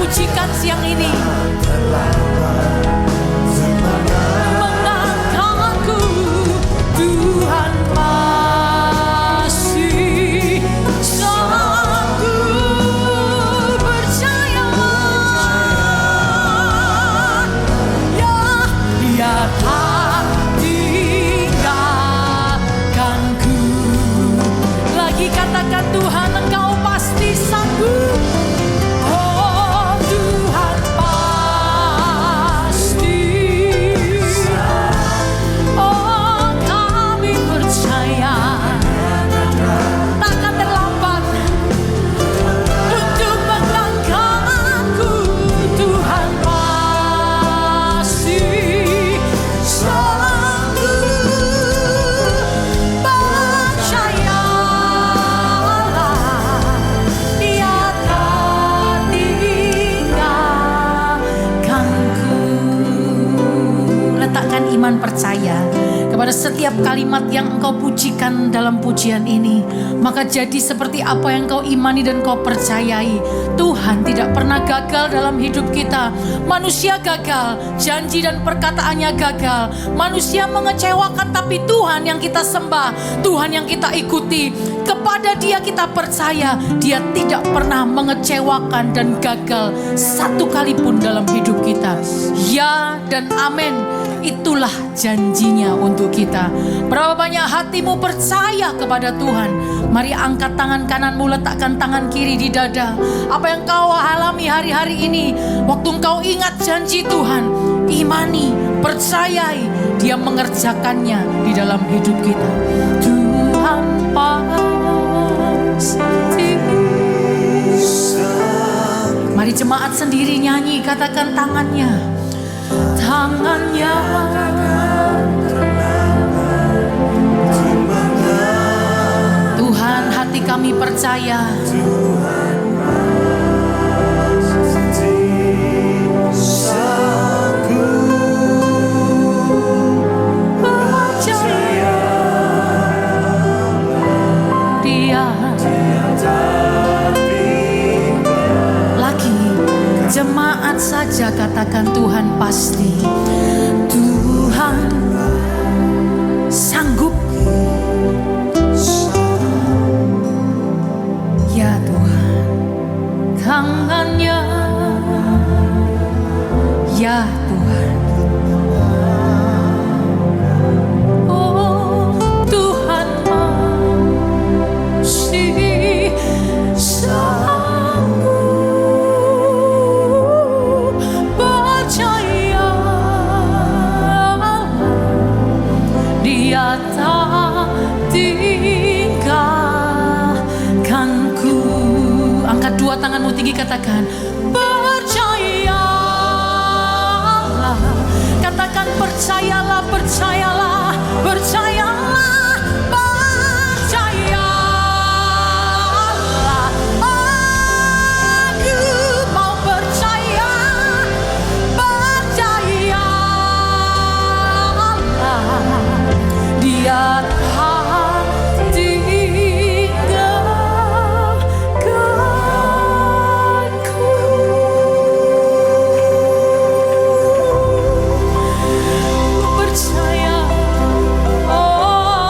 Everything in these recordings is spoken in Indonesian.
pujikan siang ini. Mengangkatku Tuhan masih sanggup, percayalah ya, Dia tak tinggalkanku. Lagi katakan, Tuhan Engkau pasti sanggup. Oh Tuhan pasti. Oh kami percaya takkan terlambat untuk mengangkatku. Tuhan pasti sanggup, percayalah Dia tak tinggalkanku. Letakkan iman percaya kepada setiap kalimat yang engkau pujikan dalam pujian ini. Maka jadi seperti apa yang kau imani dan kau percayai. Tuhan tidak pernah gagal dalam hidup kita. Manusia gagal, janji dan perkataannya gagal. Manusia mengecewakan, tapi Tuhan yang kita sembah, Tuhan yang kita ikuti, kepada Dia kita percaya. Dia tidak pernah mengecewakan dan gagal satu kali pun dalam hidup kita. Ya dan amin. Itulah janjinya untuk kita. Berapa banyak hatimu percaya kepada Tuhan? Mari angkat tangan kananmu, letakkan tangan kiri di dada. Apa yang kau alami hari-hari ini, waktu engkau ingat janji Tuhan, imani, percayai, Dia mengerjakannya di dalam hidup kita. Tuhan pasti. Mari jemaat sendiri nyanyi, katakan tangannya. Tangannya Tuhan, hati kami percaya. Percaya Dia. Lagi jemaat saja katakan, Tuhan pasti. Tuhan sanggup. Ya Tuhan, tangannya. Ya Tuhan. Oh Tuhan masih sanggup, percaya Dia tak tinggalkanku. Angkat dua tanganmu tinggi, katakan percayalah. Katakan percayalah, percayalah, percayalah, percayalah. Aku mau percaya, percayalah. Dia tak tinggalkanku. Percaya, oh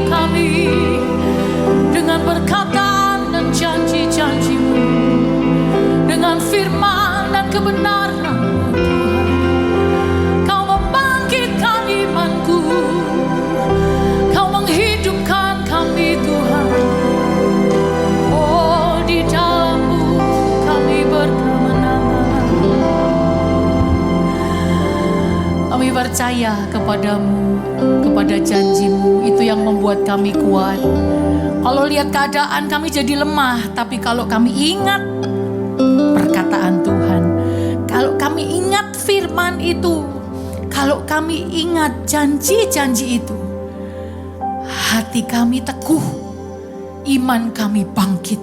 kami dengan perkataan dan janji-janji-Mu, dengan firman dan kebenaran Tuhan. Kau membangkitkan imanku, Kau menghidupkan kami Tuhan. Oh, di dalam-Mu kami berkemenangan. Kami percaya kepadamu, kepada janji-Mu, itu yang membuat kami kuat. Kalau lihat keadaan kami jadi lemah, tapi kalau kami ingat perkataan Tuhan, kalau kami ingat firman itu, kalau kami ingat janji-janji itu, hati kami teguh, iman kami bangkit.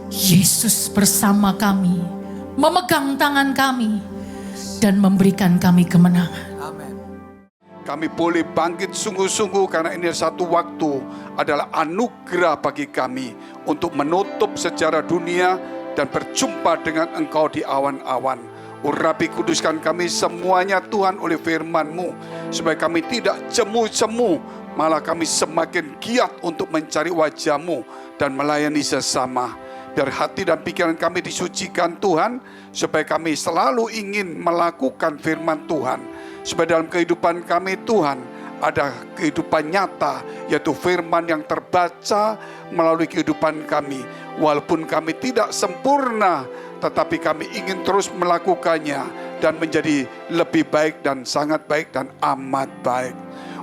Yesus bersama kami, memegang tangan kami, dan memberikan kami kemenangan. Kami boleh bangkit sungguh-sungguh karena ini satu waktu adalah anugerah bagi kami untuk menutup sejarah dunia dan berjumpa dengan Engkau di awan-awan. Urapi kuduskan kami semuanya Tuhan oleh firman-Mu, supaya kami tidak jemu-jemu, malah kami semakin giat untuk mencari wajah-Mu dan melayani sesama. Biar hati dan pikiran kami disucikan Tuhan, supaya kami selalu ingin melakukan firman Tuhan. Supaya dalam kehidupan kami Tuhan ada kehidupan nyata, yaitu firman yang terbaca melalui kehidupan kami. Walaupun kami tidak sempurna, tetapi kami ingin terus melakukannya dan menjadi lebih baik dan sangat baik dan amat baik.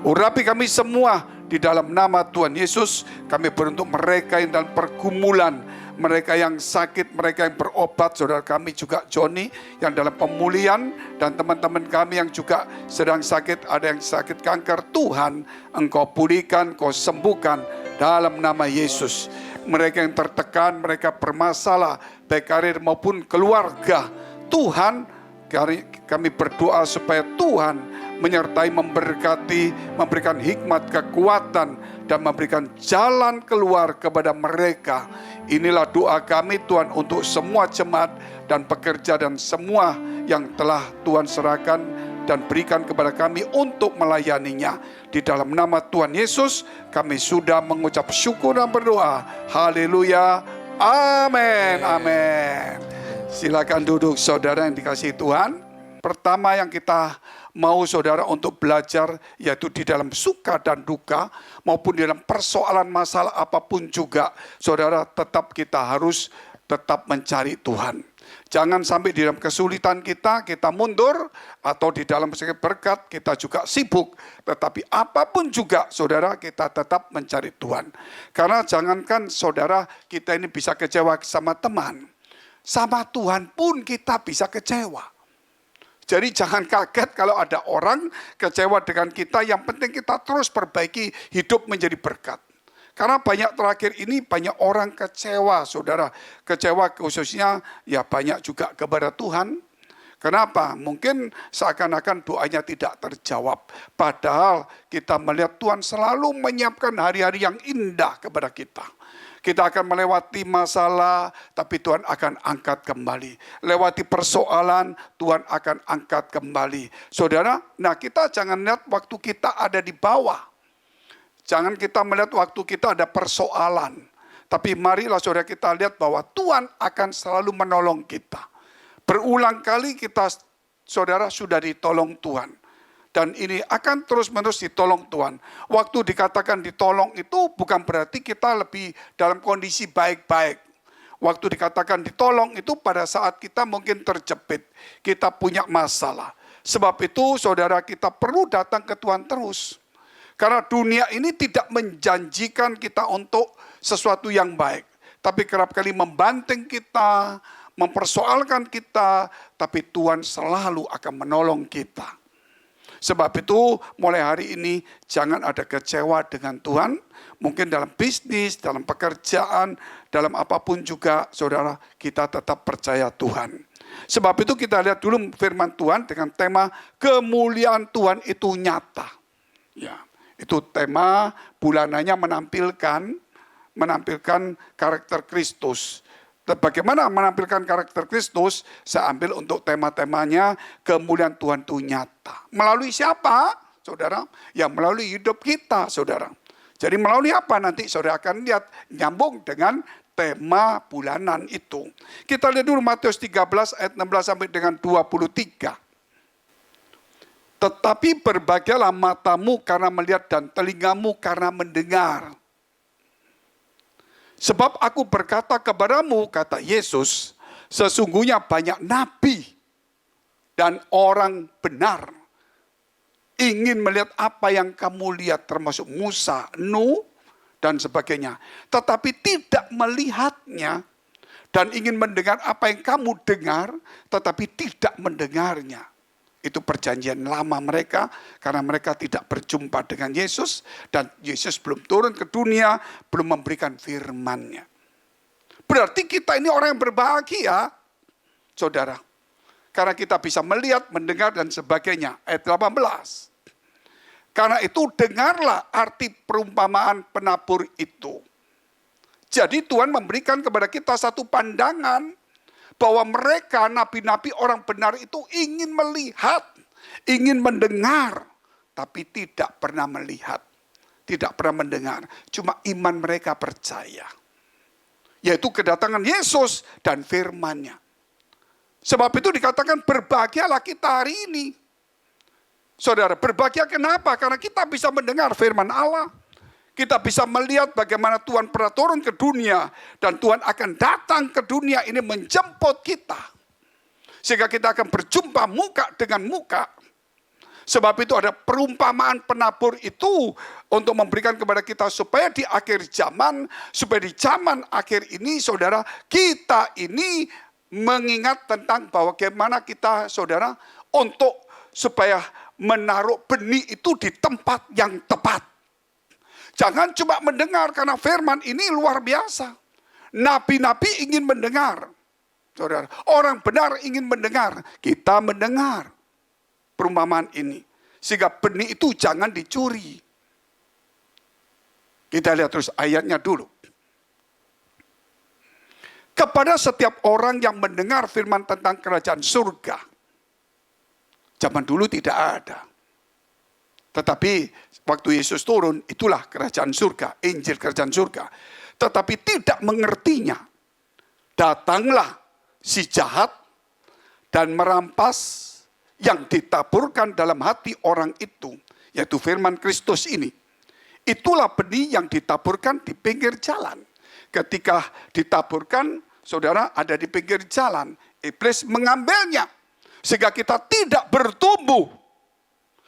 Urapi kami semua di dalam nama Tuhan Yesus. Kami beruntuk mereka yang dalam pergumulan, mereka yang sakit, mereka yang berobat, saudara kami juga Joni yang dalam pemulihan, dan teman-teman kami yang juga sedang sakit, ada yang sakit kanker. Tuhan, Engkau pulihkan, Engkau sembuhkan dalam nama Yesus. Mereka yang tertekan, mereka bermasalah, baik karir maupun keluarga, Tuhan, kami berdoa supaya Tuhan menyertai, memberkati, memberikan hikmat, kekuatan, dan memberikan jalan keluar kepada mereka. Inilah doa kami Tuhan untuk semua jemaat dan pekerja dan semua yang telah Tuhan serahkan dan berikan kepada kami untuk melayaninya. Di dalam nama Tuhan Yesus kami sudah mengucap syukur dan berdoa. Haleluya. Amin. Amin. Silakan duduk saudara yang dikasihi Tuhan. Pertama yang kita mau saudara untuk belajar, yaitu di dalam suka dan duka maupun di dalam persoalan masalah apapun juga, saudara, tetap kita harus tetap mencari Tuhan. Jangan sampai di dalam kesulitan kita mundur, atau di dalam berkat kita juga sibuk. Tetapi apapun juga saudara, kita tetap mencari Tuhan. Karena jangankan saudara kita ini bisa kecewa sama teman, sama Tuhan pun kita bisa kecewa. Jadi jangan kaget kalau ada orang kecewa dengan kita, yang penting kita terus perbaiki hidup menjadi berkat. Karena terakhir ini banyak orang kecewa, saudara. Kecewa khususnya ya banyak juga kepada Tuhan. Kenapa? Mungkin seakan-akan doanya tidak terjawab. Padahal kita melihat Tuhan selalu menyiapkan hari-hari yang indah kepada kita. Kita akan melewati masalah, tapi Tuhan akan angkat kembali. Lewati persoalan, Tuhan akan angkat kembali. Saudara, nah kita jangan lihat waktu kita ada di bawah. Jangan kita melihat waktu kita ada persoalan. Tapi marilah saudara kita lihat bahwa Tuhan akan selalu menolong kita. Berulang kali kita, saudara, sudah ditolong Tuhan. Dan ini akan terus-menerus ditolong Tuhan. Waktu dikatakan ditolong itu bukan berarti kita lebih dalam kondisi baik-baik. Waktu dikatakan ditolong itu pada saat kita mungkin terjepit. Kita punya masalah. Sebab itu saudara kita perlu datang ke Tuhan terus. Karena dunia ini tidak menjanjikan kita untuk sesuatu yang baik. Tapi kerap kali membanting kita, mempersoalkan kita. Tapi Tuhan selalu akan menolong kita. Sebab itu mulai hari ini jangan ada kecewa dengan Tuhan. Mungkin dalam bisnis, dalam pekerjaan, dalam apapun juga saudara kita tetap percaya Tuhan. Sebab itu kita lihat dulu firman Tuhan dengan tema kemuliaan Tuhan itu nyata. Ya, itu tema bulanannya menampilkan karakter Kristus. Bagaimana menampilkan karakter Kristus? Saya ambil untuk tema-temanya kemuliaan Tuhan itu nyata. Melalui siapa, saudara? Ya melalui hidup kita, saudara. Jadi melalui apa nanti saudara akan lihat nyambung dengan tema bulanan itu. Kita lihat dulu Matius 13 ayat 16 sampai dengan 23. Tetapi berbahagialah matamu karena melihat dan telingamu karena mendengar. Sebab aku berkata kepadamu, kata Yesus, sesungguhnya banyak nabi dan orang benar ingin melihat apa yang kamu lihat, termasuk Musa, Nuh, dan sebagainya. Tetapi tidak melihatnya dan ingin mendengar apa yang kamu dengar, tetapi tidak mendengarnya. Itu perjanjian lama mereka, karena mereka tidak berjumpa dengan Yesus, dan Yesus belum turun ke dunia, belum memberikan firman-Nya. Berarti kita ini orang yang berbahagia, saudara. Karena kita bisa melihat, mendengar, dan sebagainya. Ayat 18. Karena itu dengarlah arti perumpamaan penabur itu. Jadi Tuhan memberikan kepada kita satu pandangan bahwa mereka, nabi-nabi orang benar itu ingin melihat, ingin mendengar, tapi tidak pernah melihat, tidak pernah mendengar. Cuma iman mereka percaya. Yaitu kedatangan Yesus dan firman-Nya. Sebab itu dikatakan berbahagialah kita hari ini. Saudara, berbahagia kenapa? Karena kita bisa mendengar firman Allah. Kita bisa melihat bagaimana Tuhan pernah turun ke dunia. Dan Tuhan akan datang ke dunia ini menjemput kita. Sehingga kita akan berjumpa muka dengan muka. Sebab itu ada perumpamaan penabur itu untuk memberikan kepada kita supaya di akhir zaman, supaya di zaman akhir ini saudara, kita ini mengingat tentang bahwa bagaimana kita saudara untuk supaya menaruh benih itu di tempat yang tepat. Jangan cuma mendengar, karena firman ini luar biasa. Nabi-nabi ingin mendengar. Saudara, orang benar ingin mendengar. Kita mendengar perumpamaan ini. Sehingga benih itu jangan dicuri. Kita lihat terus ayatnya dulu. Kepada setiap orang yang mendengar firman tentang kerajaan surga. Zaman dulu tidak ada. Tetapi waktu Yesus turun, itulah kerajaan surga, Injil kerajaan surga. Tetapi tidak mengertinya. Datanglah si jahat dan merampas yang ditaburkan dalam hati orang itu, yaitu firman Kristus ini. Itulah benih yang ditaburkan di pinggir jalan. Ketika ditaburkan, saudara, ada di pinggir jalan, iblis mengambilnya. Sehingga kita tidak bertumbuh.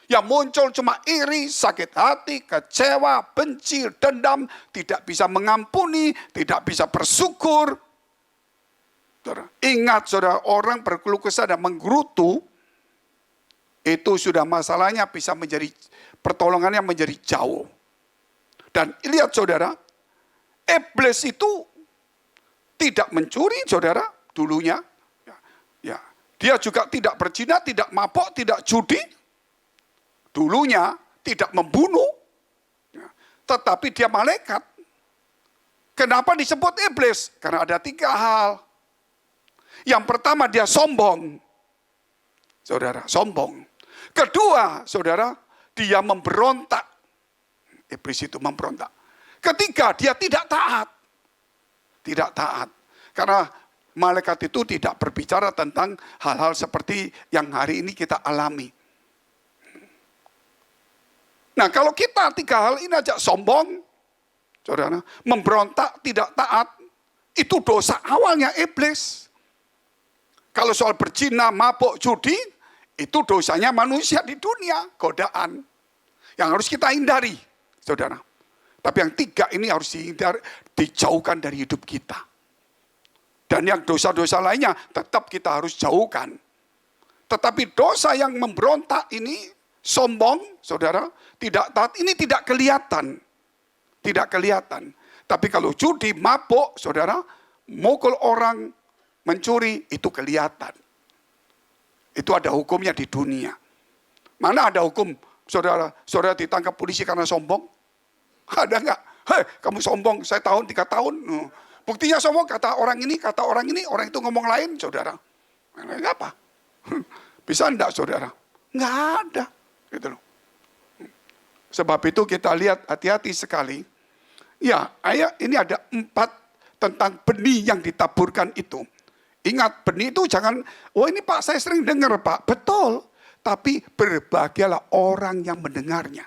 Yang muncul cuma iri, sakit hati, kecewa, benci, dendam, tidak bisa mengampuni, tidak bisa bersyukur. Saudara, ingat saudara, orang berkeluh kesah dan menggerutu, itu sudah masalahnya bisa menjadi, pertolongannya menjadi jauh. Dan lihat saudara, iblis itu tidak mencuri saudara dulunya. Ya, dia juga tidak berzina, tidak mabok, tidak judi. Dulunya tidak membunuh. Ya, tetapi dia malaikat. Kenapa disebut iblis? Karena ada 3 hal. Yang pertama dia sombong. Saudara, sombong. Kedua, saudara, dia memberontak. Iblis itu memberontak. Ketiga, dia tidak taat. Tidak taat. Karena malaikat itu tidak berbicara tentang hal-hal seperti yang hari ini kita alami. Nah, kalau kita 3 hal ini aja, sombong, saudara, memberontak, tidak taat, itu dosa awalnya iblis. Kalau soal berzina, mabuk, judi, itu dosanya manusia di dunia, godaan. Yang harus kita hindari, saudara. Tapi yang 3 ini harus dihindari, dijauhkan dari hidup kita. Dan yang dosa-dosa lainnya tetap kita harus jauhkan. Tetapi dosa yang memberontak ini, sombong, saudara, tidak taat, ini tidak kelihatan. Tidak kelihatan. Tapi kalau judi, mabuk, saudara, mukul orang, mencuri, itu kelihatan. Itu ada hukumnya di dunia. Mana ada hukum, saudara, saudara ditangkap polisi karena sombong? Ada enggak? Hei, kamu sombong, saya 3 tahun. Buktinya sombong, kata orang ini, orang itu ngomong lain, saudara. Enggak apa? Bisa enggak, saudara? Enggak ada. Gitu loh. Sebab itu kita lihat hati-hati sekali. Ya, ayat ini ada 4 tentang benih yang ditaburkan itu. Ingat, benih itu jangan, oh ini Pak saya sering dengar Pak. Betul, tapi berbahagialah orang yang mendengarnya.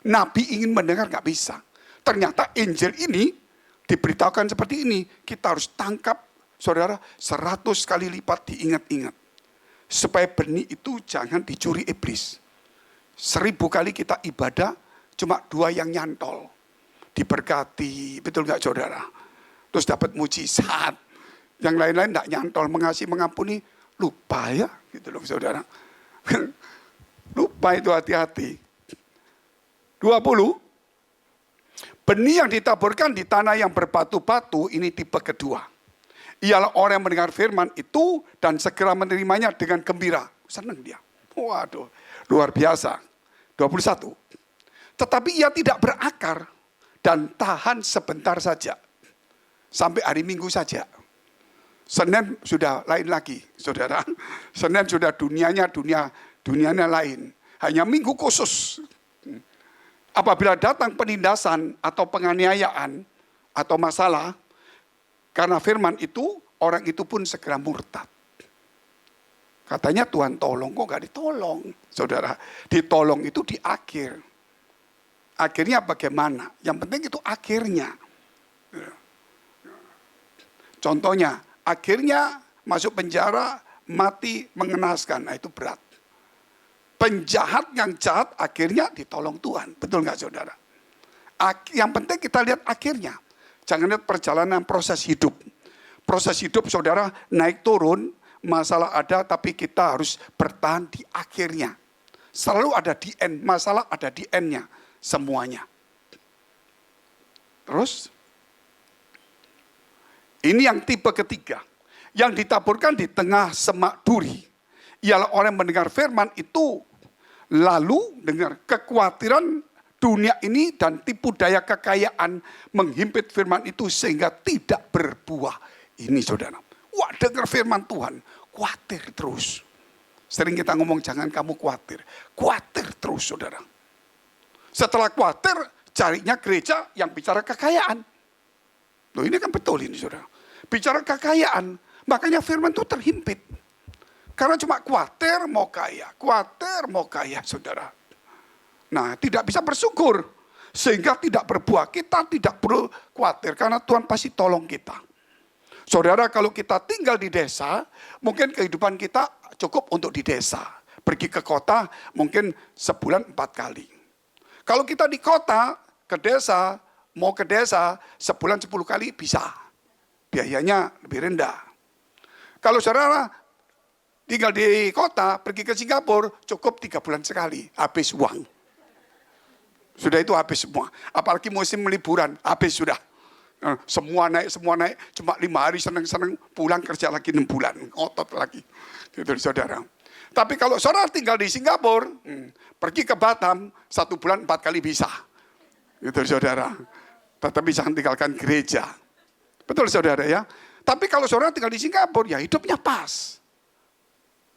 Nabi ingin mendengar gak bisa. Ternyata Injil ini diberitahukan seperti ini. Kita harus tangkap, saudara, 100 kali lipat diingat-ingat. Supaya benih itu jangan dicuri iblis. 1000 kali kita ibadah, cuma 2 yang nyantol. Diberkati, betul gak saudara? Terus dapat mujizat. Yang lain-lain gak nyantol, mengasihi, mengampuni. Lupa ya, gitu loh saudara. Lupa itu, hati-hati. 20. Benih yang ditaburkan di tanah yang berbatu-batu, ini tipe kedua. Ialah orang yang mendengar firman itu dan segera menerimanya dengan gembira. Senang dia. Waduh, luar biasa. 21. Tetapi ia tidak berakar dan tahan sebentar saja. Sampai hari Minggu saja. Senin sudah lain lagi, saudara. Senin sudah dunianya lain. Hanya Minggu khusus. Apabila datang penindasan atau penganiayaan atau masalah, karena firman itu, orang itu pun segera murtad. Katanya Tuhan tolong, kok gak ditolong? Saudara, ditolong itu di akhir. Akhirnya bagaimana? Yang penting itu akhirnya. Contohnya, akhirnya masuk penjara, mati, mengenaskan. Nah itu berat. Penjahat yang jahat akhirnya ditolong Tuhan. Betul nggak saudara? Yang penting kita lihat akhirnya. Jangan lihat perjalanan proses hidup. Proses hidup saudara naik turun, masalah ada tapi kita harus bertahan di akhirnya. Selalu ada di end, masalah ada di endnya. Semuanya. Terus, ini yang tipe ketiga. Yang ditaburkan di tengah semak duri. Ialah orang yang mendengar firman itu lalu dengar kekhawatiran dunia ini dan tipu daya kekayaan menghimpit firman itu sehingga tidak berbuah. Ini saudara. Wah, dengar firman Tuhan, khawatir terus. Sering kita ngomong jangan kamu khawatir. Khawatir terus saudara. Setelah khawatir, carinya gereja yang bicara kekayaan. Loh ini kan betul ini saudara. Bicara kekayaan, makanya firman itu terhimpit. Karena cuma khawatir mau kaya, saudara. Nah, tidak bisa bersyukur. Sehingga tidak berbuah. Kita tidak perlu khawatir, karena Tuhan pasti tolong kita. Saudara, kalau kita tinggal di desa, mungkin kehidupan kita cukup untuk di desa. Pergi ke kota, mungkin sebulan 4 kali. Kalau kita di kota, ke desa, mau ke desa, sebulan 10 kali bisa. Biayanya lebih rendah. Kalau saudara tinggal di kota, pergi ke Singapura, cukup 3 bulan sekali, habis uang. Sudah itu habis semua. Apalagi musim liburan, habis sudah. Semua naik, cuma 5 hari senang-senang, pulang kerja lagi 6 bulan, otot lagi. Gitu saudara. Tapi kalau saudara tinggal di Singapura, pergi ke Batam, 1 bulan 4 kali bisa. Gitu saudara. Tetapi jangan tinggalkan gereja. Betul saudara ya. Tapi kalau saudara tinggal di Singapura, ya hidupnya pas.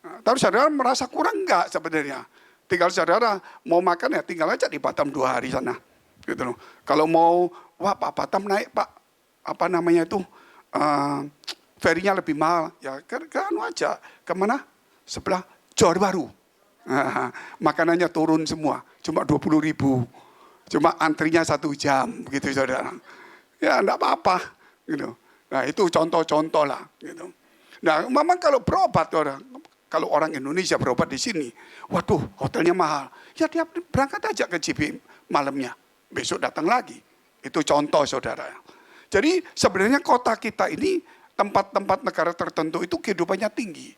Tapi saudara merasa kurang enggak sebenarnya. Tinggal saudara mau makan ya tinggal aja di Batam 2 hari sana. Gitu loh. Kalau mau, wah Pak Batam naik Pak, apa namanya itu, ferinya lebih mahal. Ya ke anu aja, kemana? Sebelah Johor Bahru. Makanannya turun semua, cuma 20.000. Cuma antrinya 1 jam, gitu saudara. Ya enggak apa-apa. Gitu. Nah itu contoh-contoh lah. Gitu. Nah memang kalau berobat orang, kalau orang Indonesia berobat di sini, waduh hotelnya mahal. Ya dia berangkat aja ke JB malamnya, besok datang lagi. Itu contoh saudara. Jadi sebenarnya kota kita ini, tempat-tempat negara tertentu itu kehidupannya tinggi.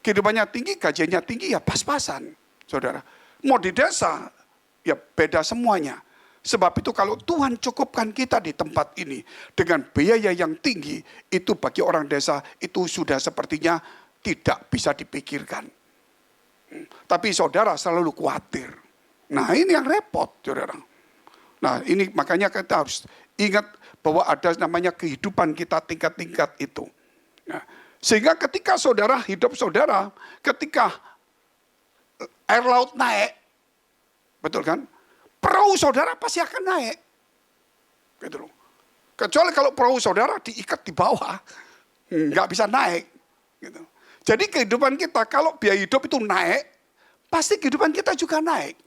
Kehidupannya tinggi, gajinya tinggi, ya pas-pasan saudara. Mau di desa, ya beda semuanya. Sebab itu kalau Tuhan cukupkan kita di tempat ini dengan biaya yang tinggi, itu bagi orang desa itu sudah sepertinya tidak bisa dipikirkan. Tapi saudara selalu khawatir. Nah ini yang repot saudara. Nah ini makanya kita harus ingat bahwa ada namanya kehidupan kita tingkat-tingkat itu. Nah, sehingga ketika saudara, hidup saudara, ketika air laut naik, Betul kan? Perahu saudara pasti akan naik. Gitu loh. Kecuali kalau perahu saudara diikat di bawah, nggak bisa naik. Gitu. Jadi kehidupan kita kalau biaya hidup itu naik, pasti kehidupan kita juga naik.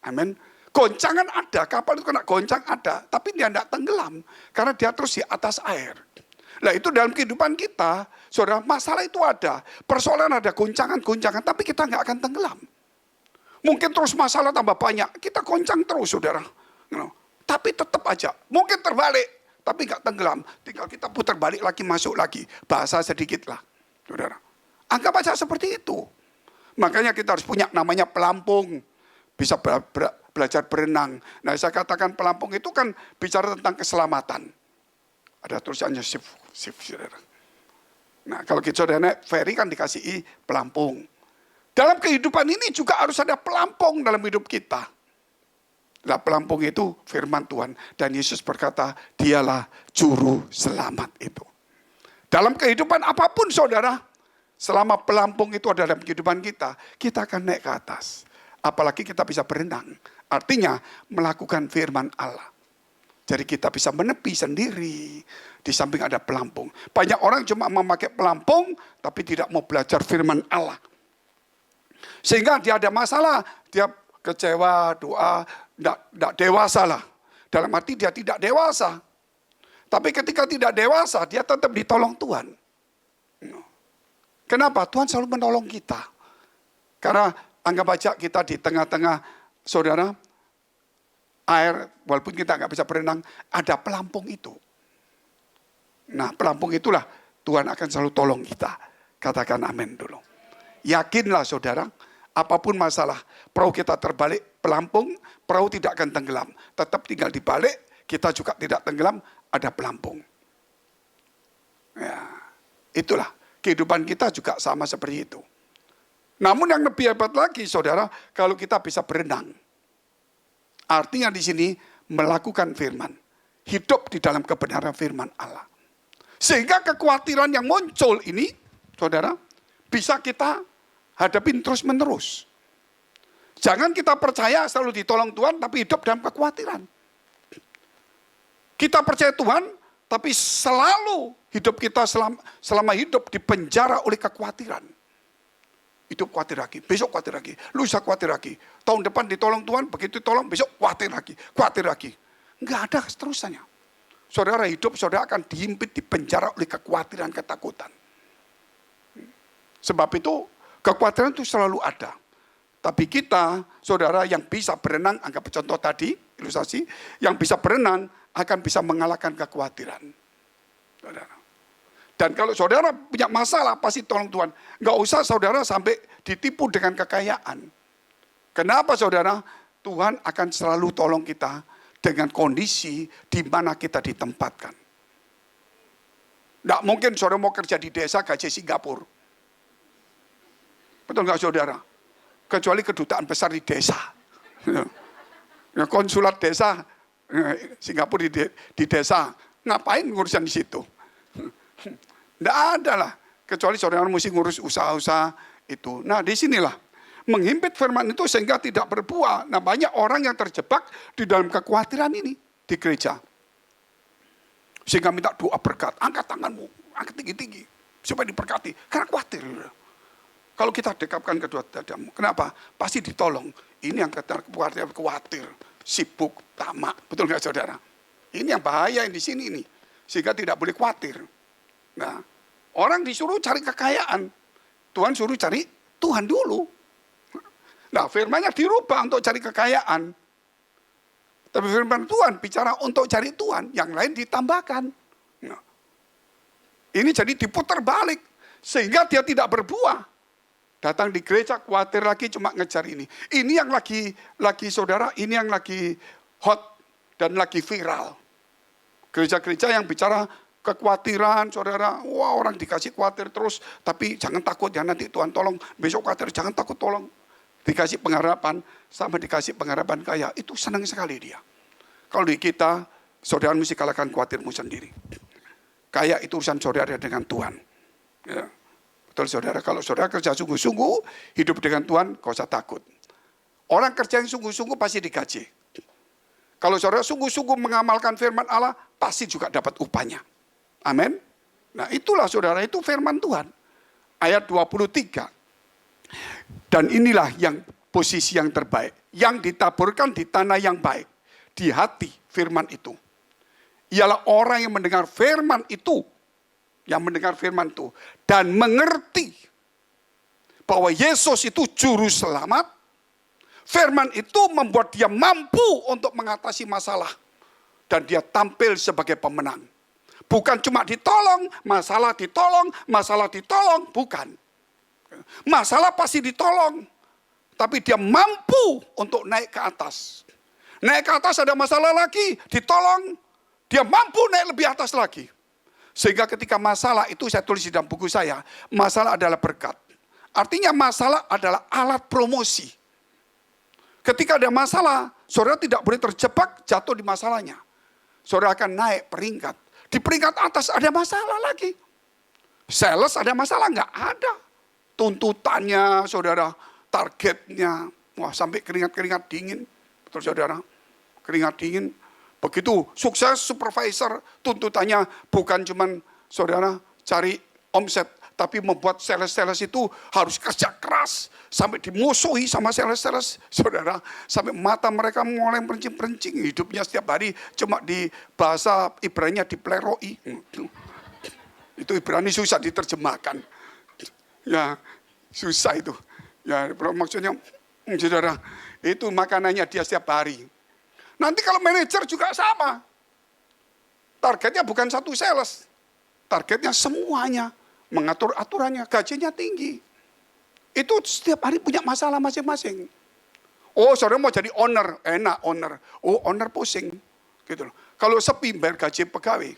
Amin. Goncangan ada, kapal itu kena goncang ada, tapi dia tidak tenggelam karena dia terus di atas air. Nah itu dalam kehidupan kita, saudara, masalah itu ada, persoalan ada, goncangan-goncangan, tapi kita nggak akan tenggelam. Mungkin terus masalah tambah banyak, kita goncang terus, saudara. Tapi tetap aja, mungkin terbalik, tapi nggak tenggelam. Tinggal kita putar balik lagi, masuk lagi, bahasa sedikit lah, saudara. Anggap aja seperti itu. Makanya kita harus punya namanya pelampung, bisa belajar berenang. Nah saya katakan pelampung itu kan bicara tentang keselamatan. Ada tulisannya shift, saudara. Nah kalau kita sudah naik ferry kan dikasih pelampung. Dalam kehidupan ini juga harus ada pelampung dalam hidup kita. Nah pelampung itu firman Tuhan. Dan Yesus berkata, dialah juru selamat itu. Dalam kehidupan apapun saudara, selama pelampung itu ada dalam kehidupan kita akan naik ke atas. Apalagi kita bisa berenang. Artinya melakukan firman Allah. Jadi kita bisa menepi sendiri. Di samping ada pelampung. Banyak orang cuma memakai pelampung, tapi tidak mau belajar firman Allah. Sehingga dia ada masalah, dia kecewa, doa, tidak dewasa lah. Dalam arti dia tidak dewasa. Tapi ketika tidak dewasa, dia tetap ditolong Tuhan. Kenapa? Tuhan selalu menolong kita. Karena anggap aja kita di tengah-tengah, saudara, air, walaupun kita nggak bisa berenang, ada pelampung itu. Nah, pelampung itulah Tuhan akan selalu tolong kita. Katakan amin dulu. Yakinlah saudara, apapun masalah, perahu kita terbalik, pelampung, perahu tidak akan tenggelam. Tetap tinggal dibalik, kita juga tidak tenggelam, ada pelampung. Ya, itulah kehidupan kita juga sama seperti itu. Namun yang lebih hebat lagi saudara, kalau kita bisa berenang. Artinya di sini melakukan firman. Hidup di dalam kebenaran firman Allah. Sehingga kekhawatiran yang muncul ini, saudara, bisa kita hadapin terus menerus. Jangan kita percaya selalu ditolong Tuhan, tapi hidup dalam kekhawatiran. Kita percaya Tuhan, tapi selalu hidup kita selama hidup dipenjara oleh kekhawatiran. Hidup khawatir lagi, besok khawatir lagi, lusa khawatir lagi. Tahun depan ditolong Tuhan, begitu tolong, besok khawatir lagi. Enggak ada seterusnya. Saudara hidup, saudara akan dihimpit, dipenjara oleh kekhawatiran, ketakutan. Sebab itu, kekhawatiran itu selalu ada. Tapi kita, saudara yang bisa berenang, anggap contoh tadi, ilustrasi, yang bisa berenang akan bisa mengalahkan kekhawatiran. Saudara. Dan kalau saudara punya masalah, pasti tolong Tuhan. Enggak usah saudara sampai ditipu dengan kekayaan. Kenapa saudara? Tuhan akan selalu tolong kita dengan kondisi di mana kita ditempatkan. Enggak mungkin saudara mau kerja di desa gaji Singapura. Betul enggak saudara? Kecuali kedutaan besar di desa. Konsulat desa, Singapura di desa. Ngapain ngurusan di situ? Tidak ada lah. Kecuali saudara mesti ngurus usaha-usaha itu. Nah disinilah. Menghimpit firman itu sehingga tidak berbuah. Nah banyak orang yang terjebak di dalam kekhawatiran ini. Di gereja. Sehingga minta doa berkat. Angkat tanganmu. Angkat tinggi-tinggi. Supaya diberkati. Karena khawatir. Kalau kita dekapkan kedua dadamu. Kenapa? Pasti ditolong. Ini yang khawatir. Sibuk. Tamak. Betul nggak saudara? Ini yang bahaya di sini ini. Sehingga tidak boleh khawatir. Nah, orang disuruh cari kekayaan. Tuhan suruh cari Tuhan dulu. Nah, firman-Nya dirubah untuk cari kekayaan. Tapi firman Tuhan bicara untuk cari Tuhan. Yang lain ditambahkan. Nah, ini jadi diputar balik. Sehingga dia tidak berbuah. Datang di gereja khawatir lagi cuma ngejar ini. Ini yang lagi saudara, ini yang lagi hot dan lagi viral. Gereja-gereja yang bicara kekhawatiran, saudara, wah orang dikasih khawatir terus, tapi jangan takut ya nanti Tuhan tolong, besok khawatir jangan takut tolong. Dikasih pengharapan, sama dikasih pengharapan kaya, itu senang sekali dia. Kalau di kita, saudara mesti kalahkan khawatirmu sendiri. Kaya itu urusan saudara dengan Tuhan. Ya. Betul saudara, kalau saudara kerja sungguh-sungguh, hidup dengan Tuhan, gak usah takut. Orang kerja yang sungguh-sungguh pasti digaji. Kalau saudara sungguh-sungguh mengamalkan firman Allah, pasti juga dapat upahnya. Amin. Nah itulah saudara, itu firman Tuhan. Ayat 23. Dan inilah yang posisi yang terbaik. Yang ditaburkan di tanah yang baik. Di hati firman itu. Ialah orang yang mendengar firman itu. Yang mendengar firman itu. Dan mengerti. Bahwa Yesus itu juru selamat. Firman itu membuat dia mampu untuk mengatasi masalah. Dan dia tampil sebagai pemenang. Bukan cuma ditolong, masalah ditolong, bukan. Masalah pasti ditolong. Tapi dia mampu untuk naik ke atas. Naik ke atas ada masalah lagi, ditolong. Dia mampu naik lebih atas lagi. Sehingga ketika masalah itu saya tulis di dalam buku saya, masalah adalah berkat. Artinya masalah adalah alat promosi. Ketika ada masalah, saudara tidak boleh terjebak jatuh di masalahnya. Saudara akan naik peringkat. Di peringkat atas ada masalah lagi. Sales ada masalah? Nggak ada. Tuntutannya, saudara, targetnya. Wah, sampai keringat-keringat dingin. Betul saudara? Keringat dingin. Begitu sukses supervisor, tuntutannya bukan cuman saudara cari omset. Tapi membuat sales-sales itu harus kerja keras. Sampai dimusuhi sama sales-sales. Saudara, sampai mata mereka mulai merencing-rencing. Hidupnya setiap hari cuma di bahasa Ibrani dipleroi. Itu Ibrani susah diterjemahkan. Ya, susah itu. Ya, maksudnya, saudara, itu makanannya dia setiap hari. Nanti kalau manajer juga sama. Targetnya bukan satu sales. Targetnya semuanya. Mengatur aturannya, gajinya tinggi. Itu setiap hari punya masalah masing-masing. Oh, saudara mau jadi owner, enak owner. Oh, owner pusing. Gitu loh. Kalau sepi bayar gaji pegawai.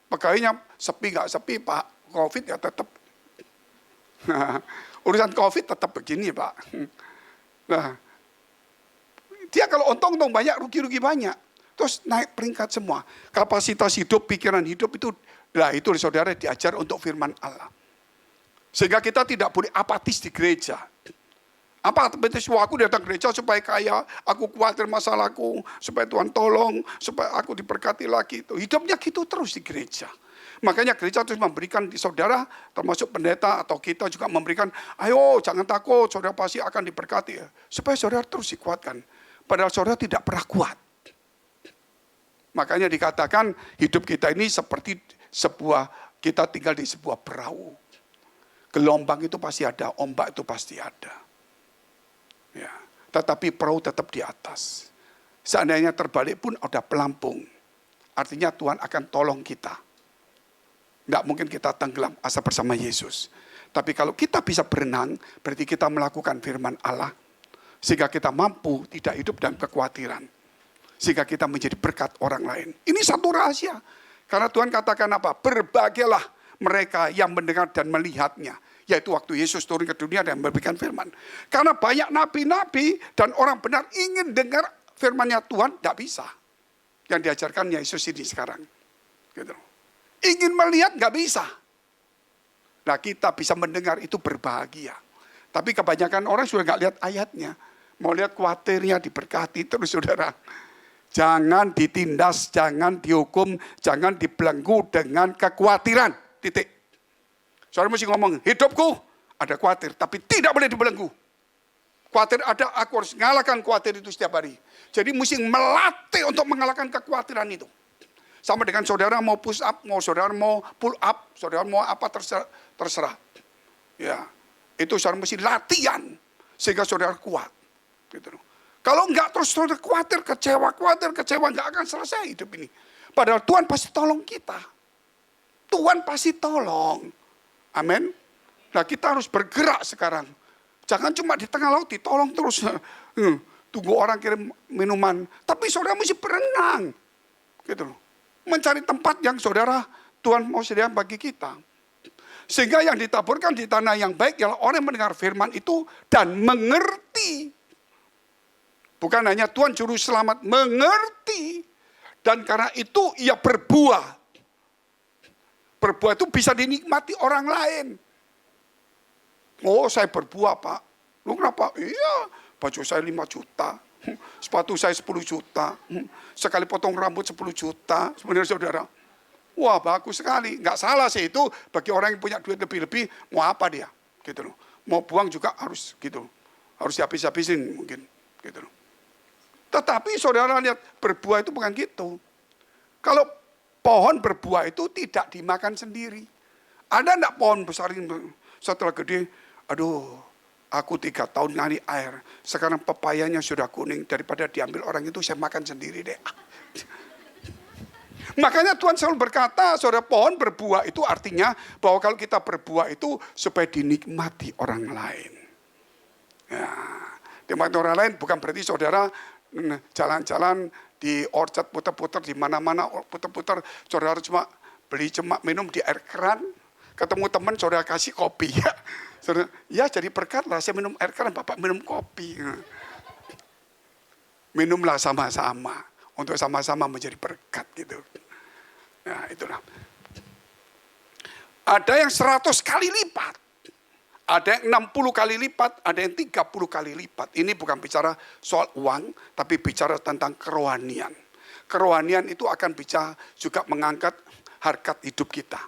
Pegawainya sepi nggak sepi, Pak. Covid ya tetap. Nah, urusan Covid tetap begini, Pak. Nah, dia kalau untung banyak, rugi-rugi banyak. Terus naik peringkat semua. Kapasitas hidup, pikiran hidup itu, nah itu saudara diajar untuk firman Allah. Sehingga kita tidak boleh apatis di gereja. Apa apatis? Wah, aku datang gereja supaya kaya, aku khawatir masalahku, supaya Tuhan tolong, supaya aku diberkati lagi. Hidupnya gitu terus di gereja. Makanya gereja terus memberikan di saudara, termasuk pendeta atau kita juga memberikan, ayo jangan takut, saudara pasti akan diberkati. Supaya saudara terus dikuatkan. Padahal saudara tidak pernah kuat. Makanya dikatakan hidup kita ini seperti kita tinggal di sebuah perahu. Gelombang itu pasti ada, ombak itu pasti ada. Ya, tetapi perahu tetap di atas. Seandainya terbalik pun ada pelampung. Artinya Tuhan akan tolong kita. Tidak mungkin kita tenggelam asal bersama Yesus. Tapi kalau kita bisa berenang, berarti kita melakukan firman Allah. Sehingga kita mampu tidak hidup dalam kekhawatiran. Sehingga kita menjadi berkat orang lain. Ini satu rahasia. Karena Tuhan katakan apa? Berbahagialah mereka yang mendengar dan melihatnya. Yaitu waktu Yesus turun ke dunia dan memberikan firman. Karena banyak nabi-nabi dan orang benar ingin dengar firmannya Tuhan, tidak bisa. Yang diajarkan Yesus ini sekarang. Gitu. Ingin melihat nggak bisa. Nah kita bisa mendengar itu berbahagia. Tapi kebanyakan orang sudah nggak lihat ayatnya. Mau lihat khawatirnya diberkati terus saudara. Jangan ditindas, jangan dihukum, jangan dibelenggu dengan kekhawatiran. Titik. Saudara mesti ngomong, hidupku ada khawatir, tapi tidak boleh dibelenggu. Khawatir ada, aku harus mengalahkan khawatir itu setiap hari. Jadi mesti melatih untuk mengalahkan kekhawatiran itu. Sama dengan saudara mau push up, saudara mau pull up, saudara mau apa terserah. Ya, itu saudara mesti latihan sehingga saudara kuat. Gitu. Kalau enggak terus saudara khawatir, kecewa, enggak akan selesai hidup ini. Padahal Tuhan pasti tolong kita. Tuhan pasti tolong. Amin. Nah kita harus bergerak sekarang. Jangan cuma di tengah laut ditolong terus. Tunggu orang kirim minuman. Tapi saudara mesti berenang. Gitu loh. Mencari tempat yang saudara Tuhan mau sediakan bagi kita. Sehingga yang ditaburkan di tanah yang baik ialah orang yang mendengar firman itu dan mengerti. Bukan hanya Tuhan juru selamat, mengerti. Dan karena itu ia berbuah. Berbuah itu bisa dinikmati orang lain. Oh saya berbuah Pak. Lu kenapa? Iya baju saya 5 juta, sepatu saya 10 juta, sekali potong rambut 10 juta, sebenarnya saudara. Wah bagus sekali, nggak salah sih itu bagi orang yang punya duit lebih-lebih, mau apa dia, gitu loh. Mau buang juga harus gitu, harus dihabis-habisin mungkin, gitu loh. Tetapi saudara lihat berbuah itu bukan gitu. Kalau pohon berbuah itu tidak dimakan sendiri. Ada enggak pohon besar ini setelah gede, aduh aku 3 tahun nyari air, sekarang pepayanya sudah kuning, daripada diambil orang itu saya makan sendiri deh. Makanya Tuhan selalu berkata, saudara, pohon berbuah itu artinya bahwa kalau kita berbuah itu supaya dinikmati orang lain. Ya, dinikmati orang lain bukan berarti saudara jalan-jalan di orchard putar-putar di mana-mana putar-putar, saudara cuma minum di air keran, ketemu teman saudara kasih kopi ya. Saudara, ya jadi berkat lah saya minum air keran, Bapak minum kopi. Minumlah sama-sama untuk sama-sama menjadi berkat gitu. Nah, itulah. Ada yang 100 kali lipat. Ada yang 60 kali lipat, ada yang 30 kali lipat. Ini bukan bicara soal uang, tapi bicara tentang kerohanian. Kerohanian itu akan bisa juga mengangkat harkat hidup kita.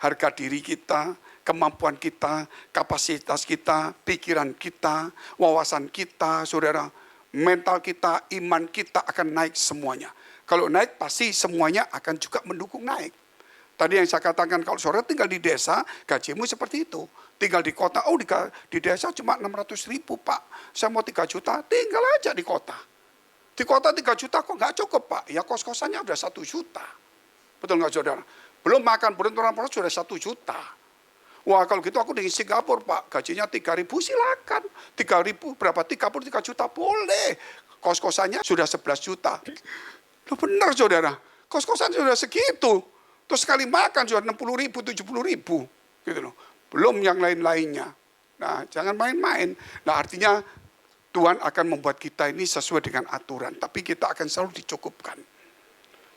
Harga diri kita, kemampuan kita, kapasitas kita, pikiran kita, wawasan kita, saudara. Mental kita, iman kita akan naik semuanya. Kalau naik pasti semuanya akan juga mendukung naik. Tadi yang saya katakan kalau saudara tinggal di desa, gajimu seperti itu. Tinggal di kota, oh di desa cuma 600.000 Pak. Saya mau 3 juta, tinggal aja di kota. Di kota 3 juta kok nggak cukup Pak. Ya kos-kosannya udah 1 juta. Betul nggak saudara? Belum makan, belum transportasi sudah 1 juta. Wah kalau gitu aku di Singapura Pak, gajinya 3.000 silakan. 3.000 berapa? 33 juta boleh. Kos-kosannya sudah 11 juta. Loh benar saudara, kos-kosan sudah segitu. Terus sekali makan sudah 60.000, 70.000. Gitu loh. Belum yang lain-lainnya. Nah jangan main-main. Nah artinya Tuhan akan membuat kita ini sesuai dengan aturan. Tapi kita akan selalu dicukupkan.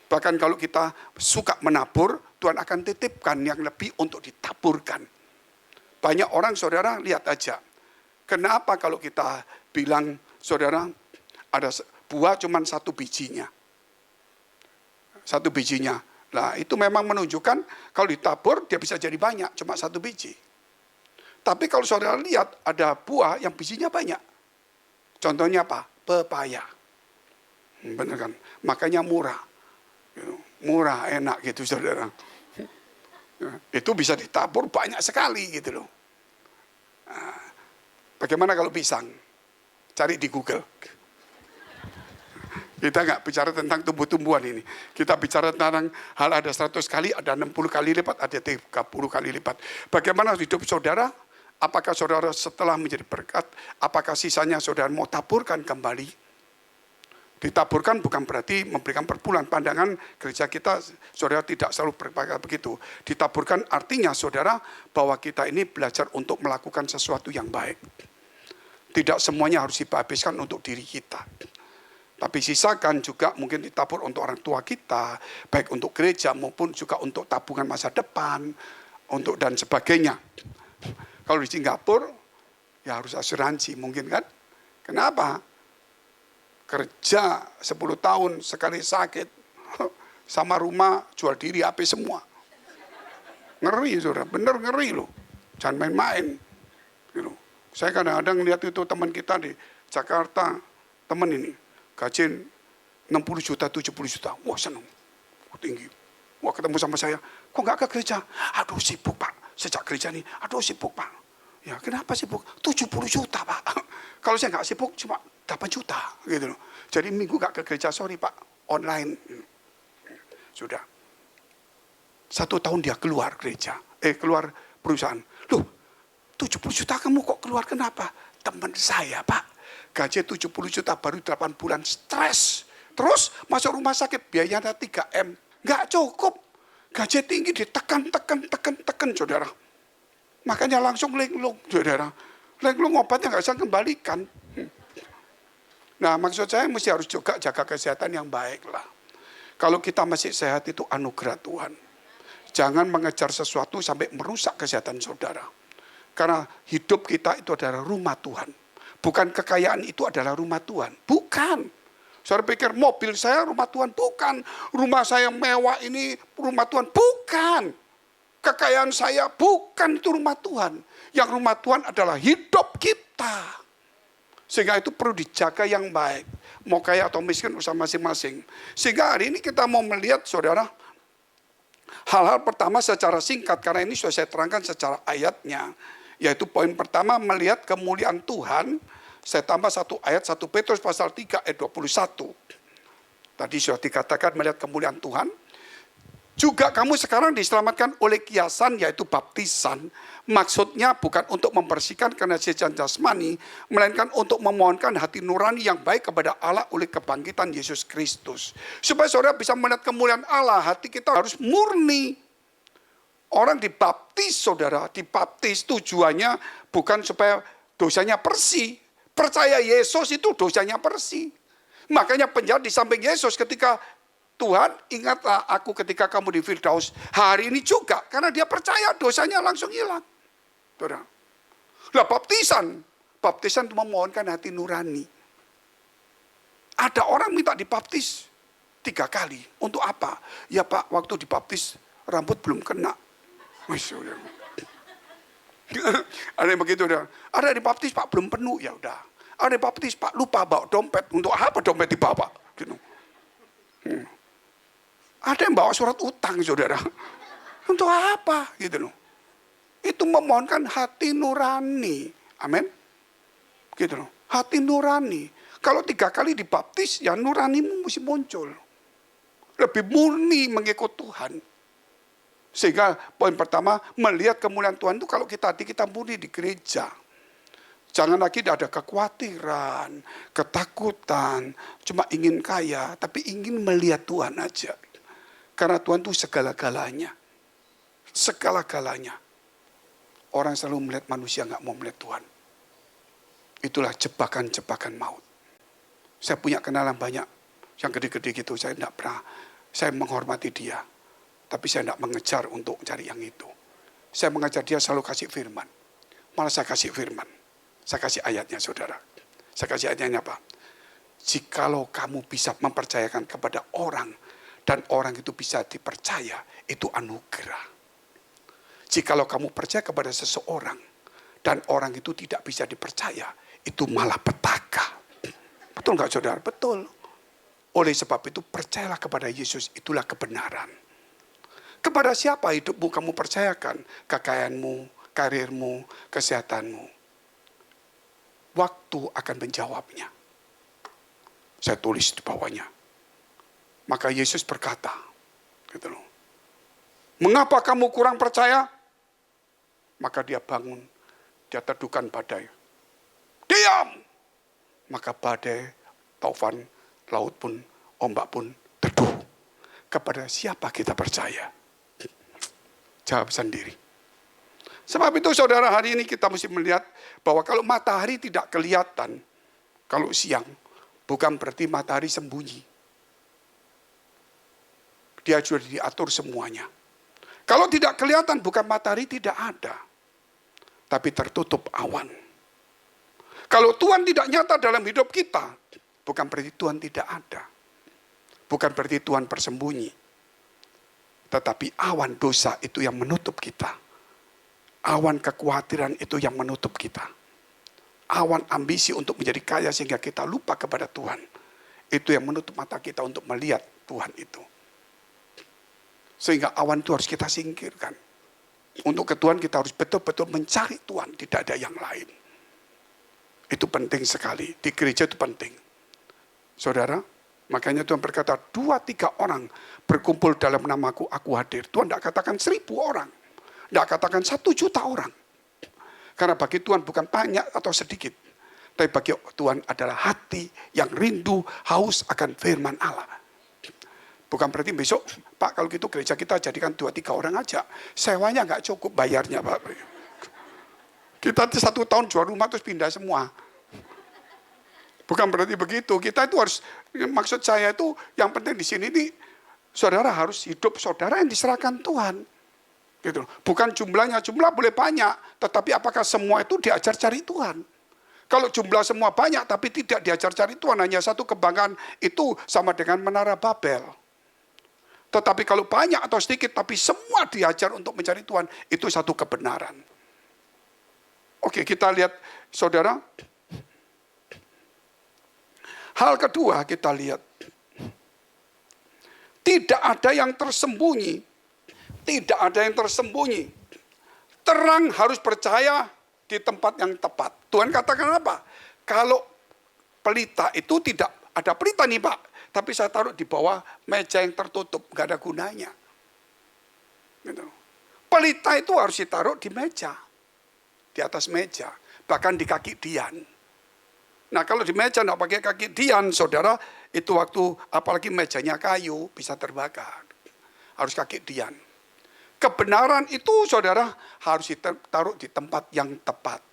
Bahkan kalau kita suka menabur, Tuhan akan titipkan yang lebih untuk ditaburkan. Banyak orang saudara lihat aja. Kenapa kalau kita bilang saudara ada buah cuma 1 bijinya. 1 bijinya. Nah itu memang menunjukkan kalau ditabur dia bisa jadi banyak, cuma 1 biji. Tapi kalau saudara lihat ada buah yang bijinya banyak. Contohnya apa? Pepaya. Benar kan? Makanya murah. Murah, enak gitu saudara. Itu bisa ditabur banyak sekali gitu loh. Nah, bagaimana kalau pisang? Cari di Google. Kita nggak bicara tentang tumbuh-tumbuhan ini. Kita bicara tentang hal ada 100 kali, ada 60 kali lipat, ada 30 kali lipat. Bagaimana hidup saudara? Apakah saudara setelah menjadi berkat, apakah sisanya saudara mau taburkan kembali? Ditaburkan bukan berarti memberikan per bulan. Pandangan gereja kita, saudara tidak selalu berpikir begitu. Ditaburkan artinya saudara bahwa kita ini belajar untuk melakukan sesuatu yang baik. Tidak semuanya harus dihabiskan untuk diri kita. Tapi sisakan juga mungkin ditabur untuk orang tua kita, baik untuk gereja maupun juga untuk tabungan masa depan, untuk dan sebagainya. Kalau di Singapura, ya harus asuransi mungkin kan. Kenapa? Kerja 10 tahun, sekali sakit, sama rumah, jual diri, HP semua. Ngeri saudara, bener ngeri loh. Jangan main-main. Gitu. Saya kadang-kadang lihat itu teman kita di Jakarta, teman ini, gaji 60 juta, 70 juta. Wah seneng, tinggi. Wah ketemu sama saya, kok nggak ke gereja? Aduh sibuk Pak. Sejak gereja nih, aduh sibuk Pak. Ya kenapa sibuk? 70 juta Pak. Kalau saya nggak sibuk cuma 8 juta gitu loh. Jadi minggu nggak ke gereja, sorry Pak, online. Sudah. 1 tahun dia keluar gereja, keluar perusahaan. Loh, 70 juta kamu kok keluar kenapa? Teman saya Pak, gaji 70 juta baru 8 bulan stres. Terus masuk rumah sakit biayanya 3M. Nggak cukup. Gaji tinggi ditekan, saudara. Makanya langsung linglung, saudara. Linglung obatnya nggak bisa kembalikan. Nah maksud saya mesti harus juga jaga kesehatan yang baik lah. Kalau kita masih sehat itu anugerah Tuhan. Jangan mengejar sesuatu sampai merusak kesehatan saudara. Karena hidup kita itu adalah rumah Tuhan. Bukan kekayaan itu adalah rumah Tuhan. Bukan. Saudara pikir mobil saya rumah Tuhan. Bukan. Rumah saya mewah ini rumah Tuhan. Bukan. Kekayaan saya bukan itu rumah Tuhan. Yang rumah Tuhan adalah hidup kita. Sehingga itu perlu dijaga yang baik. Mau kaya atau miskin usaha masing-masing. Sehingga hari ini kita mau melihat saudara. Hal-hal pertama secara singkat. Karena ini sudah saya terangkan secara ayatnya. Yaitu poin pertama melihat kemuliaan Tuhan. Saya tambah satu ayat 1 Petrus pasal 3 ayat 21. Tadi sudah dikatakan melihat kemuliaan Tuhan. Juga kamu sekarang diselamatkan oleh kiasan yaitu baptisan. Maksudnya bukan untuk membersihkan kenajatan jasmani. Melainkan untuk memohonkan hati nurani yang baik kepada Allah oleh kebangkitan Yesus Kristus. Supaya saudara bisa melihat kemuliaan Allah. Hati kita harus murni. Orang dibaptis saudara. Dibaptis tujuannya bukan supaya dosanya bersih. Percaya Yesus itu dosanya bersih. Makanya penjahat di samping Yesus ketika Tuhan ingatlah aku ketika kamu di Firdaus hari ini juga. Karena dia percaya dosanya langsung hilang. Lah baptisan itu memohonkan hati nurani. Ada orang minta dibaptis 3 kali. Untuk apa? Ya Pak waktu dibaptis rambut belum kena. Ada yang begitu udah. Ada yang dibaptis Pak belum penuh ya udah. Ada yang dibaptis Pak lupa bawa dompet. Untuk apa dompet dibawa? Gitu. Ada yang bawa surat utang saudara. Untuk apa? Gitu loh. Itu memohonkan hati nurani. Amin. Gitu loh. Hati nurani. Kalau 3 kali dibaptis ya nuranimu mesti muncul. Lebih murni mengikut Tuhan. Sehingga poin pertama, melihat kemuliaan Tuhan itu kalau hati kita murni di gereja. Jangan lagi ada kekhawatiran, ketakutan, cuma ingin kaya, tapi ingin melihat Tuhan aja. Karena Tuhan itu segala-galanya. Segala-galanya. Orang selalu melihat manusia nggak mau melihat Tuhan. Itulah jebakan-jebakan maut. Saya punya kenalan banyak, yang gede-gede gitu, saya tidak pernah, saya menghormati dia. Tapi saya tidak mengejar untuk cari yang itu. Saya mengejar dia selalu kasih firman. Malah saya kasih firman. Saya kasih ayatnya saudara. Saya kasih ayatnya apa? Jikalau kamu bisa mempercayakan kepada orang. Dan orang itu bisa dipercaya. Itu anugerah. Jikalau kamu percaya kepada seseorang. Dan orang itu tidak bisa dipercaya. Itu malah petaka. Betul nggak saudara? Betul. Oleh sebab itu percayalah kepada Yesus. Itulah kebenaran. Kepada siapa hidupmu kamu percayakan? Kekayaanmu, karirmu, kesehatanmu. Waktu akan menjawabnya. Saya tulis di bawahnya. Maka Yesus berkata, gitu loh. Mengapa kamu kurang percaya? Maka dia bangun, dia teduhkan badai. Diam! Maka badai, taufan, laut pun, ombak pun teduh. Kepada siapa kita percaya? Jawab sendiri. Sebab itu saudara hari ini kita mesti melihat bahwa kalau matahari tidak kelihatan, kalau siang, bukan berarti matahari sembunyi. Dia sudah diatur semuanya. Kalau tidak kelihatan bukan matahari tidak ada. Tapi tertutup awan. Kalau Tuhan tidak nyata dalam hidup kita, bukan berarti Tuhan tidak ada. Bukan berarti Tuhan bersembunyi. Tetapi awan dosa itu yang menutup kita. Awan kekhawatiran itu yang menutup kita. Awan ambisi untuk menjadi kaya sehingga kita lupa kepada Tuhan. Itu yang menutup mata kita untuk melihat Tuhan itu. Sehingga awan itu harus kita singkirkan. Untuk ke Tuhan kita harus betul-betul mencari Tuhan. Tidak ada yang lain. Itu penting sekali. Di gereja itu penting. Saudara, makanya Tuhan berkata 2-3 orang berkumpul dalam namaku aku hadir. Tuhan tidak katakan 1000 orang. Tidak katakan 1 juta orang. Karena bagi Tuhan bukan banyak atau sedikit. Tapi bagi Tuhan adalah hati yang rindu haus akan firman Allah. Bukan berarti besok, Pak kalau gitu gereja kita jadikan 2-3 orang aja. Sewanya nggak cukup bayarnya Pak. Kita 1 tahun jual rumah terus pindah semua. Bukan berarti begitu. Kita itu harus, maksud saya itu yang penting di sini nih, saudara harus hidup saudara yang diserahkan Tuhan. Gitu. Bukan jumlah boleh banyak, tetapi apakah semua itu diajar cari Tuhan? Kalau jumlah semua banyak tapi tidak diajar cari Tuhan, hanya satu kebanggaan, itu sama dengan menara Babel. Tetapi kalau banyak atau sedikit tapi semua diajar untuk mencari Tuhan, itu satu kebenaran. Oke, kita lihat saudara. Hal kedua kita lihat. Tidak ada yang tersembunyi. Tidak ada yang tersembunyi. Terang harus percaya di tempat yang tepat. Tuhan katakan apa? Kalau pelita itu tidak ada pelita nih Pak, tapi saya taruh di bawah meja yang tertutup, nggak ada gunanya. Gitu. Pelita itu harus ditaruh di meja, di atas meja, bahkan di kaki dian. Nah kalau di meja nggak pakai kaki dian, saudara, itu waktu apalagi mejanya kayu bisa terbakar. Harus kaki dian. Kebenaran itu saudara harus ditaruh di tempat yang tepat.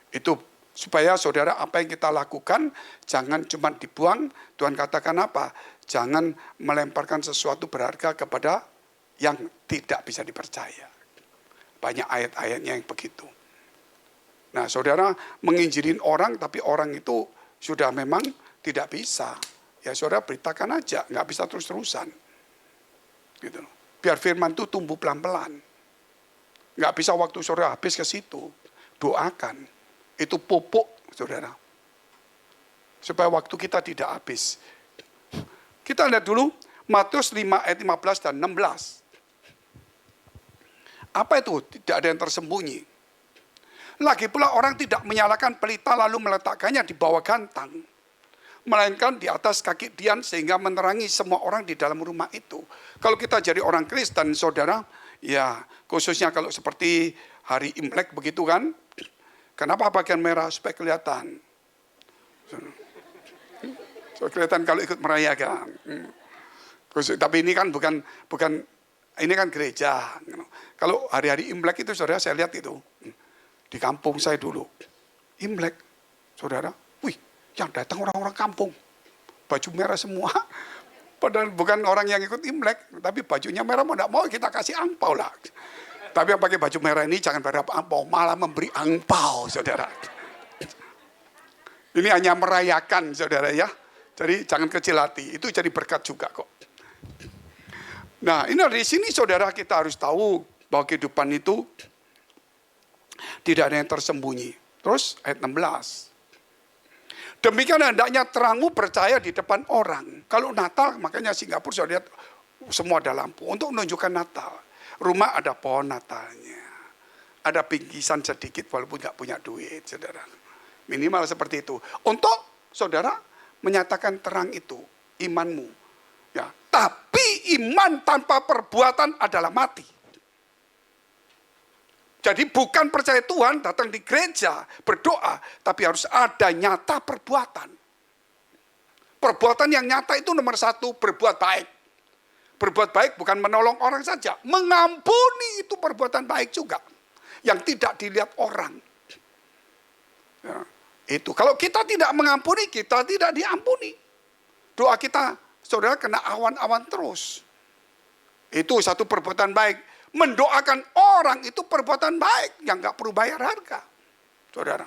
Itu supaya saudara apa yang kita lakukan jangan cuma dibuang. Tuhan katakan apa? Jangan melemparkan sesuatu berharga kepada yang tidak bisa dipercaya. Banyak ayat-ayatnya yang begitu. Nah saudara menginjirin orang tapi orang itu sudah memang tidak bisa. Ya saudara beritakan aja, nggak bisa terus-terusan. Gitu. Biar firman itu tumbuh pelan-pelan. Nggak bisa waktu saudara habis ke situ. Doakan. Itu pupuk saudara. Supaya waktu kita tidak habis. Kita lihat dulu Matius 5 ayat 15 dan 16. Apa itu? Tidak ada yang tersembunyi. Lagi pula orang tidak menyalakan pelita lalu meletakkannya di bawah gantang. Melainkan di atas kaki dian sehingga menerangi semua orang di dalam rumah itu. Kalau kita jadi orang Kristen saudara, ya khususnya kalau seperti hari Imlek begitu kan. Kenapa bagian merah? Supaya kelihatan. Supaya kelihatan kalau ikut merayakan. Tapi ini kan bukan ini kan gereja. Kalau hari-hari Imlek itu saudara saya lihat itu. Di kampung saya dulu. Imlek, saudara. Wih, yang datang orang-orang kampung. Baju merah semua. Padahal bukan orang yang ikut Imlek. Tapi bajunya merah mau tidak mau kita kasih angpau lah. Tapi yang pakai baju merah ini jangan berharap angpau. Malah memberi angpau saudara. Ini hanya merayakan saudara ya. Jadi jangan kecil hati. Itu jadi berkat juga kok. Nah ini dari sini saudara kita harus tahu bahwa kehidupan itu tidak ada yang tersembunyi. Terus ayat 16. Demikian hendaknya terangmu percaya di depan orang. Kalau Natal makanya Singapura saya lihat semua ada lampu. Untuk menunjukkan Natal. Rumah ada pohon Natalnya. Ada bingkisan sedikit walaupun nggak punya duit saudara. Minimal seperti itu. Untuk saudara menyatakan terang itu. Imanmu. Ya, tapi iman tanpa perbuatan adalah mati. Jadi bukan percaya Tuhan, datang di gereja, berdoa, tapi harus ada nyata perbuatan. Perbuatan yang nyata itu nomor satu, berbuat baik. Berbuat baik bukan menolong orang saja, mengampuni itu perbuatan baik juga. Yang tidak dilihat orang. Ya, itu, kalau kita tidak mengampuni, kita tidak diampuni. Doa kita, saudara kena awan-awan terus. Itu satu perbuatan baik. Mendoakan orang itu perbuatan baik yang nggak perlu bayar harga, saudara.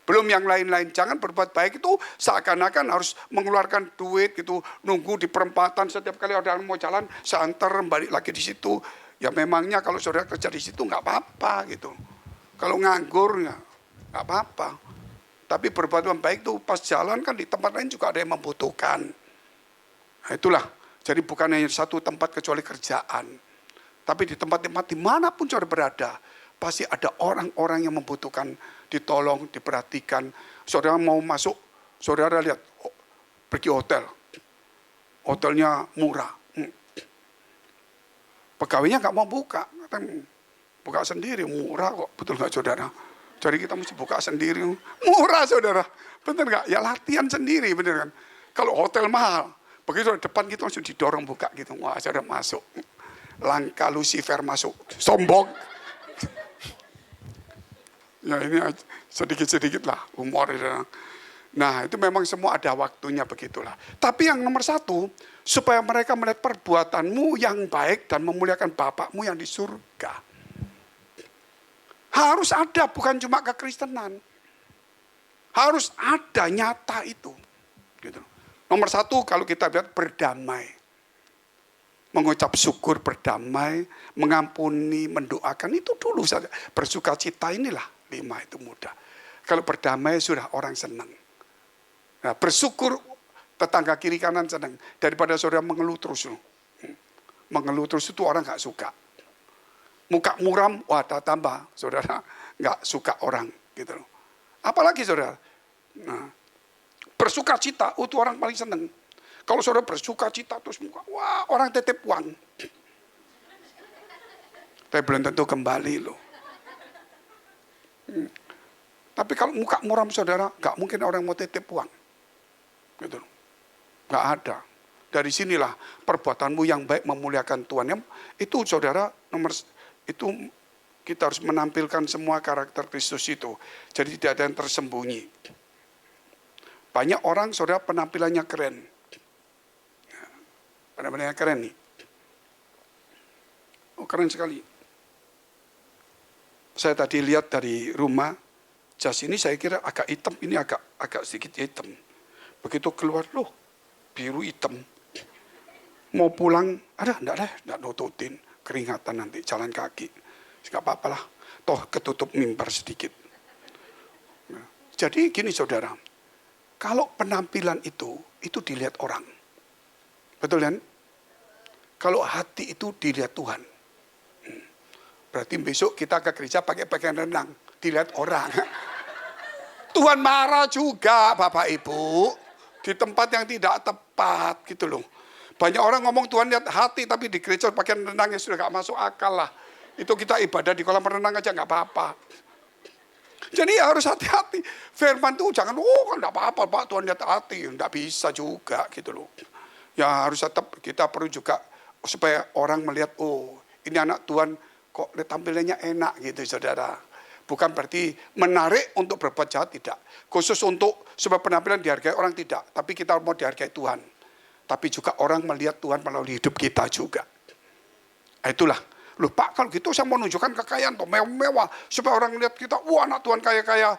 Belum yang lain-lain. Jangan berbuat baik itu seakan-akan harus mengeluarkan duit gitu, nunggu di perempatan setiap kali ada orang mau jalan, saya antar balik lagi di situ. Ya memangnya kalau saudara kerja di situ nggak apa-apa gitu. Kalau nganggur ya nggak apa-apa. Tapi berbuat baik itu pas jalan kan di tempat lain juga ada yang membutuhkan. Nah, itulah. Jadi bukan hanya satu tempat kecuali kerjaan. Tapi di tempat-tempat dimanapun saudara berada, pasti ada orang-orang yang membutuhkan ditolong, diperhatikan. Saudara mau masuk, saudara lihat, pergi hotel. Hotelnya murah. Pegawainya nggak mau buka. Buka sendiri, murah kok. Betul nggak saudara? Jadi kita mesti buka sendiri. Murah saudara. Benar nggak? Ya latihan sendiri, benar kan? Kalau hotel mahal, begitu depan kita langsung didorong buka gitu. Wah saudara masuk. Langkah Lucifer masuk, sombong. Ya ini sedikit-sedikit lah humor. Nah itu memang semua ada waktunya begitulah. Tapi yang nomor satu, supaya mereka melihat perbuatanmu yang baik dan memuliakan Bapakmu yang di surga. Harus ada, bukan cuma kekristenan. Harus ada nyata itu. Gitu. Nomor satu kalau kita lihat berdamai. Mengucap syukur, berdamai, mengampuni, mendoakan itu dulu saja. Bersukacita inilah 5 itu mudah. Kalau berdamai sudah orang senang. Nah, bersyukur tetangga kiri kanan senang. Daripada saudara mengeluh terus. Mengeluh terus itu orang gak suka. Muka muram, wah tambah. Saudara gak suka orang. Gitu loh. Apalagi saudara. Nah, bersukacita itu orang paling senang. Kalau saudara bersukacita terus muka, wah orang titip uang. Tapi belum tentu kembali loh. Tapi kalau muka muram saudara, gak mungkin orang mau titip uang. Gitu loh. Gak ada. Dari sinilah perbuatanmu yang baik memuliakan Tuhan. Itu saudara itu kita harus menampilkan semua karakter Kristus itu. Jadi tidak ada yang tersembunyi. Banyak orang saudara penampilannya keren. Penampilannya keren nih. Oh keren sekali. Saya tadi lihat dari rumah, jas ini saya kira agak hitam, ini agak sedikit hitam. Begitu keluar, loh biru hitam. Mau pulang, enggak nutupin, keringatan nanti jalan kaki. Enggak apa-apa lah, toh ketutup mimbar sedikit. Nah, jadi gini saudara, kalau penampilan itu dilihat orang. Betul kan? Kalau hati itu dilihat Tuhan. Berarti besok kita ke gereja pakai pakaian renang, dilihat orang. Tuhan marah juga Bapak Ibu. Di tempat yang tidak tepat gitu loh. Banyak orang ngomong Tuhan lihat hati, tapi di gereja pakaian renangnya sudah gak masuk akal lah. Itu kita ibadah di kolam renang aja gak apa-apa. Jadi harus hati-hati. Firman itu jangan, kan gak apa-apa Pak Tuhan lihat hati. Gak bisa juga gitu loh. Ya harus tetap kita perlu juga supaya orang melihat, oh ini anak Tuhan kok tampilannya enak gitu saudara. Bukan berarti menarik untuk berbuat jahat, tidak. Khusus untuk supaya penampilan dihargai orang, tidak. Tapi kita mau dihargai Tuhan. Tapi juga orang melihat Tuhan melalui hidup kita juga. Nah, itulah. Loh Pak kalau gitu saya mau menunjukkan kekayaan tuh mewah-mewah. Supaya orang melihat kita, wah anak Tuhan kaya-kaya.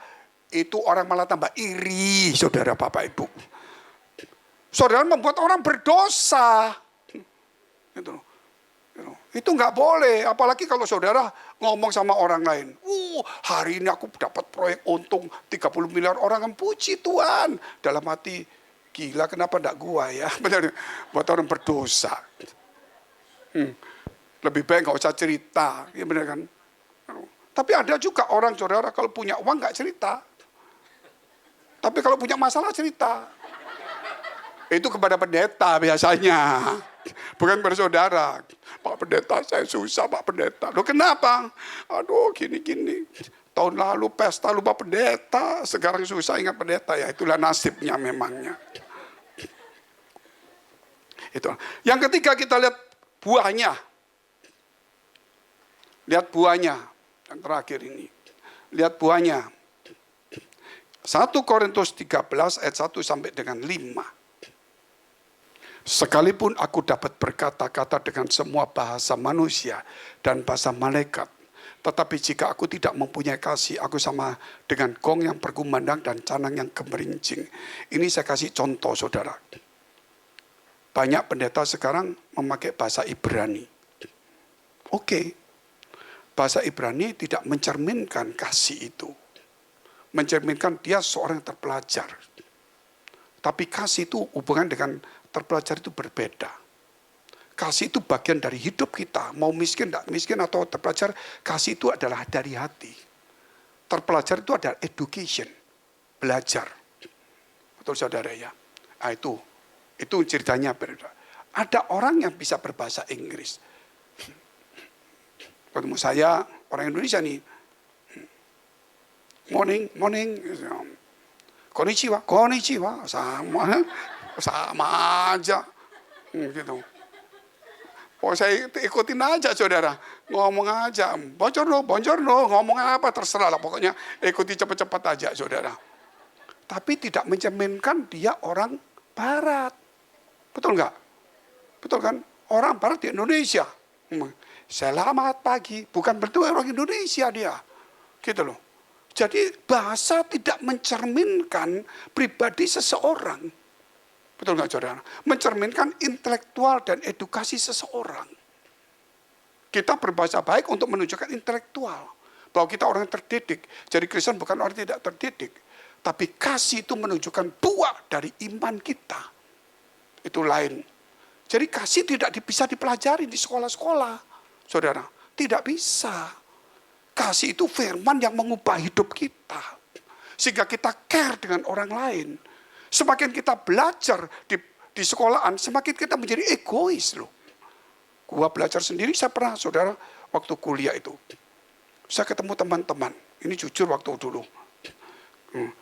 Itu orang malah tambah iri saudara Bapak Ibu. Saudara membuat orang berdosa. Itu nggak boleh. Apalagi kalau saudara ngomong sama orang lain. Hari ini aku dapat proyek untung 30 miliar, orang yang puji Tuhan. Dalam hati, gila kenapa enggak gua ya. Benar, buat orang berdosa. Lebih baik nggak usah cerita. Ya benar kan. Tapi ada juga orang saudara kalau punya uang nggak cerita. Tapi kalau punya masalah cerita. Itu kepada pendeta biasanya. Bukan kepada saudara. Pak pendeta saya susah Pak pendeta. Loh kenapa? Aduh gini-gini. Tahun lalu pesta lupa pendeta. Sekarang susah ingat pendeta. Ya itulah nasibnya memangnya. Itu. Yang ketiga kita lihat buahnya. Lihat buahnya. Yang terakhir ini. Lihat buahnya. 1 Korintus 13 ayat 1 sampai dengan 5. Sekalipun aku dapat berkata-kata dengan semua bahasa manusia dan bahasa malaikat, tetapi jika aku tidak mempunyai kasih, aku sama dengan gong yang berkumandang dan canang yang gemerincing. Ini saya kasih contoh saudara. Banyak pendeta sekarang memakai bahasa Ibrani. Oke, bahasa Ibrani tidak mencerminkan kasih itu. Mencerminkan dia seorang terpelajar. Tapi kasih itu hubungan dengan terpelajar itu berbeda. Kasih itu bagian dari hidup kita. Mau miskin, tidak miskin atau terpelajar, kasih itu adalah dari hati. Terpelajar itu adalah education, belajar. Betul saudara ya? Nah, itu ceritanya berbeda. Ada orang yang bisa berbahasa Inggris. Ketemu saya, orang Indonesia nih. Morning. Konnichiwa, sama aja. Gitu. Oh saya ikutin aja saudara. Ngomong aja. Buongiorno, ngomong apa terserah lah. Pokoknya ikuti cepat-cepat aja saudara. Tapi tidak mencerminkan dia orang barat. Betul nggak? Betul kan? Orang barat di Indonesia. Selamat pagi. Bukan berarti orang Indonesia dia. Gitu loh. Jadi bahasa tidak mencerminkan pribadi seseorang. Betul nggak saudara? Mencerminkan intelektual dan edukasi seseorang. Kita berbahasa baik untuk menunjukkan intelektual. Bahwa kita orang terdidik. Jadi Kristen bukan orang tidak terdidik. Tapi kasih itu menunjukkan buah dari iman kita. Itu lain. Jadi kasih tidak bisa dipelajari di sekolah-sekolah. Saudara, tidak bisa. Kasih itu firman yang mengubah hidup kita. Sehingga kita care dengan orang lain. Semakin kita belajar di sekolahan, semakin kita menjadi egois loh. Gua belajar sendiri, saya pernah saudara waktu kuliah itu. Saya ketemu teman-teman, ini jujur waktu dulu.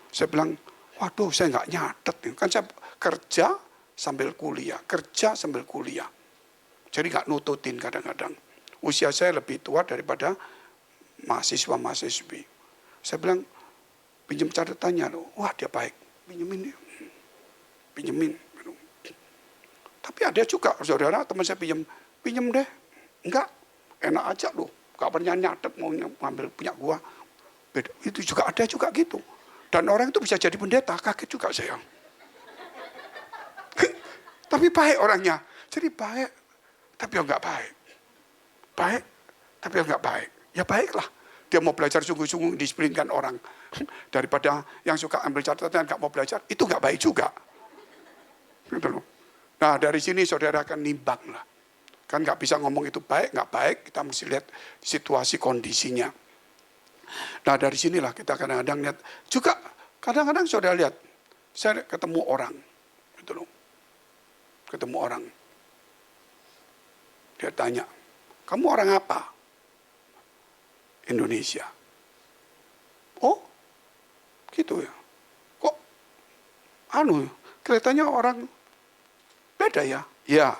Saya bilang, waduh saya nggak nyatet. Kan saya kerja sambil kuliah, kerja sambil kuliah. Jadi nggak nututin kadang-kadang. Usia saya lebih tua daripada mahasiswa-mahasiswi. Saya bilang, pinjam catatannya loh. Wah dia baik, pinjemin. Tapi ada juga saudara teman saya pinjem deh. Enggak, enak aja loh. Gak pernah nyatet mau ngambil punya gua. Beda. Itu juga ada juga gitu. Dan orang itu bisa jadi pendeta, kaget juga saya. Tapi baik orangnya. Jadi baik, tapi enggak baik. Baik, tapi enggak baik. Ya baiklah. Dia mau belajar sungguh-sungguh disiplinkan orang. Daripada yang suka ambil catatan enggak mau belajar, itu enggak baik juga. Gitu loh. Nah dari sini saudara akan nimbang lah. Kan nggak bisa ngomong itu baik, nggak baik. Kita mesti lihat situasi kondisinya. Nah dari sinilah kita kadang-kadang lihat. Juga kadang-kadang saudara lihat. Saya ketemu orang. Gitu loh. Ketemu orang. Dia tanya, kamu orang apa? Indonesia. Oh gitu ya. Kok kelihatannya orang beda ya? Ya.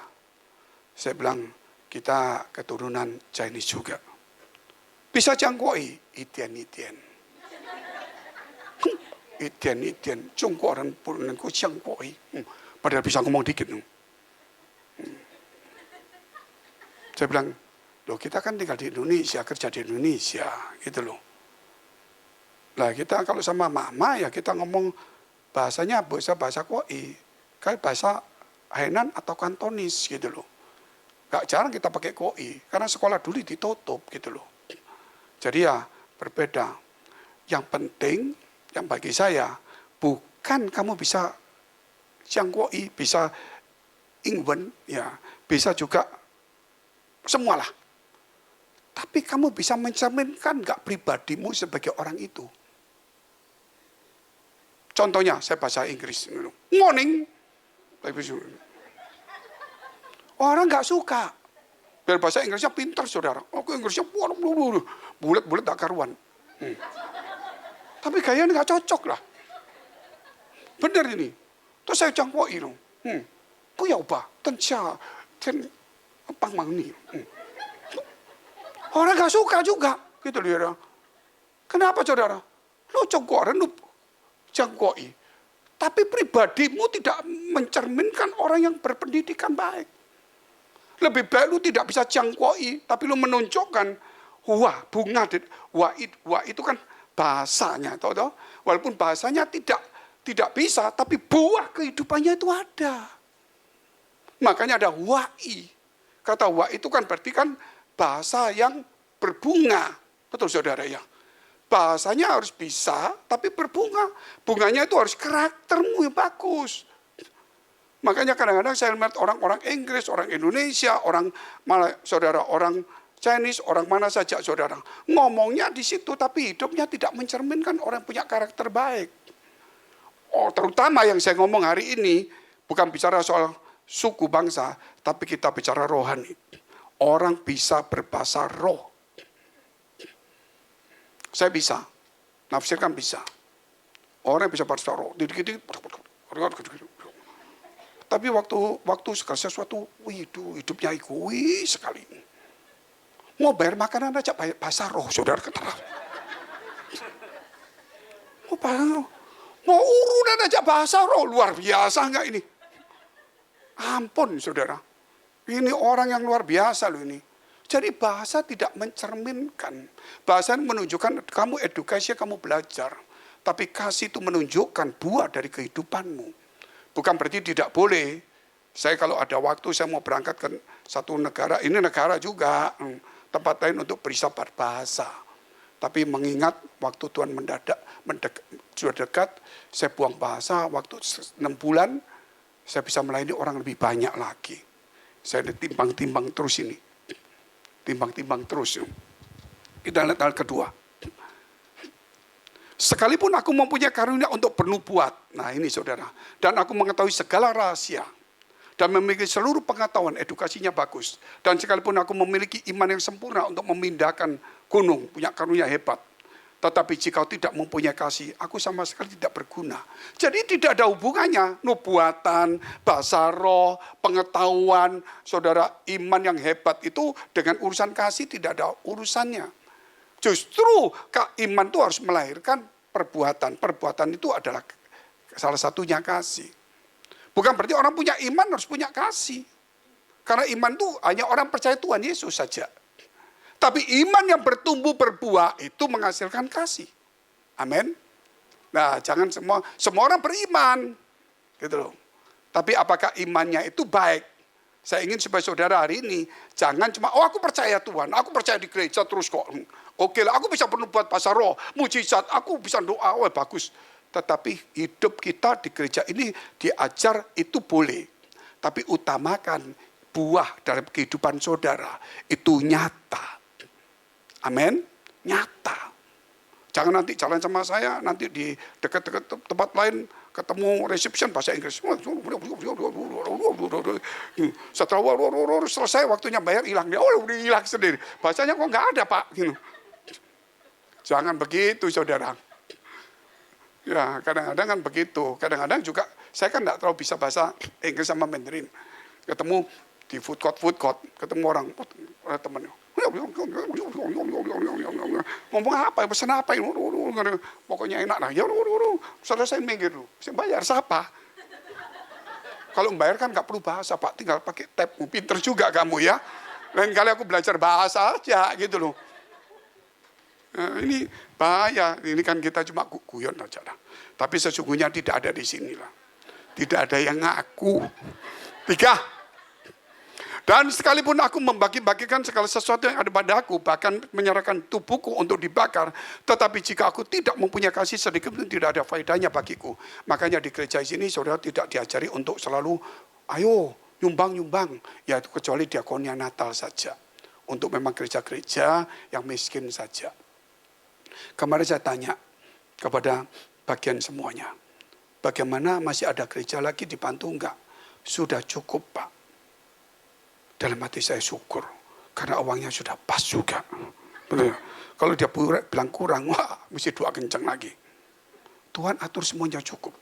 Saya bilang, kita keturunan Chinese juga. Bisa jangkoi, itian. Itian, Jongkok orang purunan ku jangkoi. Padahal bisa ngomong dikit. Saya bilang, loh kita kan tinggal di Indonesia, kerja di Indonesia, gitu loh. Lah kita kalau sama mama ya kita ngomong bahasanya bahasa koi. Kayak bahasa Hainan atau Kantonis gitu loh. Gak jarang kita pakai koi, karena sekolah dulu ditutup gitu loh. Jadi ya berbeda. Yang penting, yang bagi saya, bukan kamu bisa jangkoi, bisa Ingwen, ya bisa juga semualah. Tapi kamu bisa mencerminkan gak pribadimu sebagai orang itu. Contohnya, saya bahasa Inggris. Morning. Orang nggak suka. Biar bahasa Inggrisnya pintar, saudara. Aku Inggrisnya bulat-bulat tak karuan. Tapi gaya nggak cocok lah. Bener ini. Terus saya jangkoi dong. Punya ubah. Tensia. Pang mangni. Orang nggak suka juga. Gitu loh. Kenapa saudara? Lo jangkoi. Tapi pribadimu tidak mencerminkan orang yang berpendidikan baik. Lebih baik lu tidak bisa jangkoi, tapi lu menunjukkan wah bunga, wah itu kan bahasanya, tahu? Walaupun bahasanya tidak bisa, tapi buah kehidupannya itu ada. Makanya ada wai. Kata wai itu kan berarti kan bahasa yang berbunga, betul saudara ya. Bahasanya harus bisa, tapi berbunga. Bunganya itu harus karaktermu yang bagus. Makanya kadang-kadang saya melihat orang-orang Inggris, orang Indonesia, orang Chinese, orang mana saja saudara. Ngomongnya di situ tapi hidupnya tidak mencerminkan orang punya karakter baik. Oh, terutama yang saya ngomong hari ini bukan bicara soal suku bangsa, tapi kita bicara rohani. Orang bisa berbahasa roh. Saya bisa, nafsirkan bisa. Orang bisa berbahasa roh. Tapi waktu segala sesuatu, hidupnya egois sekali. Mau bayar makanan aja bahasa roh, saudara ketara. Mau urunan aja bahasa roh, luar biasa enggak ini? Ampun saudara, ini orang yang luar biasa loh ini. Jadi bahasa tidak mencerminkan. Bahasa menunjukkan kamu edukasi, kamu belajar. Tapi kasih itu menunjukkan buah dari kehidupanmu. Bukan berarti tidak boleh. Saya kalau ada waktu saya mau berangkat ke satu negara, ini negara juga, tempat lain untuk berisabat bahasa. Tapi mengingat waktu Tuhan sudah dekat, saya buang bahasa, waktu 6 bulan, saya bisa melayani orang lebih banyak lagi. Saya timbang-timbang terus ini. Timbang-timbang terus. Kita lihat hal kedua. Sekalipun aku mempunyai karunia untuk bernubuat. Nah ini saudara. Dan aku mengetahui segala rahasia. Dan memiliki seluruh pengetahuan, edukasinya bagus. Dan sekalipun aku memiliki iman yang sempurna untuk memindahkan gunung, punya karunia hebat. Tetapi jika kau tidak mempunyai kasih, aku sama sekali tidak berguna. Jadi tidak ada hubungannya. Nubuatan, bahasa roh, pengetahuan, saudara, iman yang hebat itu dengan urusan kasih tidak ada urusannya. Justru iman itu harus melahirkan perbuatan. Perbuatan itu adalah salah satunya kasih. Bukan berarti orang punya iman harus punya kasih. Karena iman itu hanya orang percaya Tuhan Yesus saja. Tapi iman yang bertumbuh berbuah itu menghasilkan kasih. Amin. Nah, jangan semua orang beriman. Gitu loh. Tapi apakah imannya itu baik? Saya ingin supaya saudara hari ini jangan cuma aku percaya Tuhan, aku percaya di gereja terus kok. Oke lah, aku bisa bernubuat bahasa roh, mujizat, aku bisa doa, bagus. Tetapi hidup kita di gereja ini diajar itu boleh. Tapi utamakan buah dalam kehidupan saudara itu nyata. Amin, nyata. Jangan nanti jalan sama saya, nanti di dekat-dekat tempat lain ketemu reception bahasa Inggris. Setelah selesai waktunya bayar hilang dia. Oh, udah hilang sendiri. Bahasanya kok nggak ada Pak. Jangan begitu saudara. Ya kadang-kadang kan begitu. Kadang-kadang juga saya kan nggak terlalu bisa bahasa Inggris sama Mandarin. Ketemu di food court, ketemu orang temannya. Ngomong apa, pesan apa ini? Pokoknya enak lah. Ya, selesai minggir dulu. Saya bayar siapa? Kalau membayar kan nggak perlu bahasa Pak, tinggal pakai tab. Pinter juga kamu ya. Lain kali aku belajar bahasa aja gitu loh. Nah, ini bahaya. Ini kan kita cuma guyon aja lah. Tapi sesungguhnya tidak ada di sini lah. Tidak ada yang ngaku. 3. Dan sekalipun aku membagi-bagikan segala sesuatu yang ada padaku, bahkan menyerahkan tubuhku untuk dibakar, tetapi jika aku tidak mempunyai kasih sedikit pun tidak ada faedahnya bagiku. Makanya di gereja sini saudara tidak diajari untuk selalu, ayo nyumbang-nyumbang, yaitu kecuali diakonia Natal saja. Untuk memang gereja-gereja yang miskin saja. Kemarin saya tanya kepada bagian semuanya, bagaimana masih ada gereja lagi di Bantu enggak? Sudah cukup Pak. Dalam hati saya syukur. Karena uangnya sudah pas juga. Betul. Kalau dia bilang kurang, wah mesti doa kencang lagi. Tuhan atur semuanya cukup.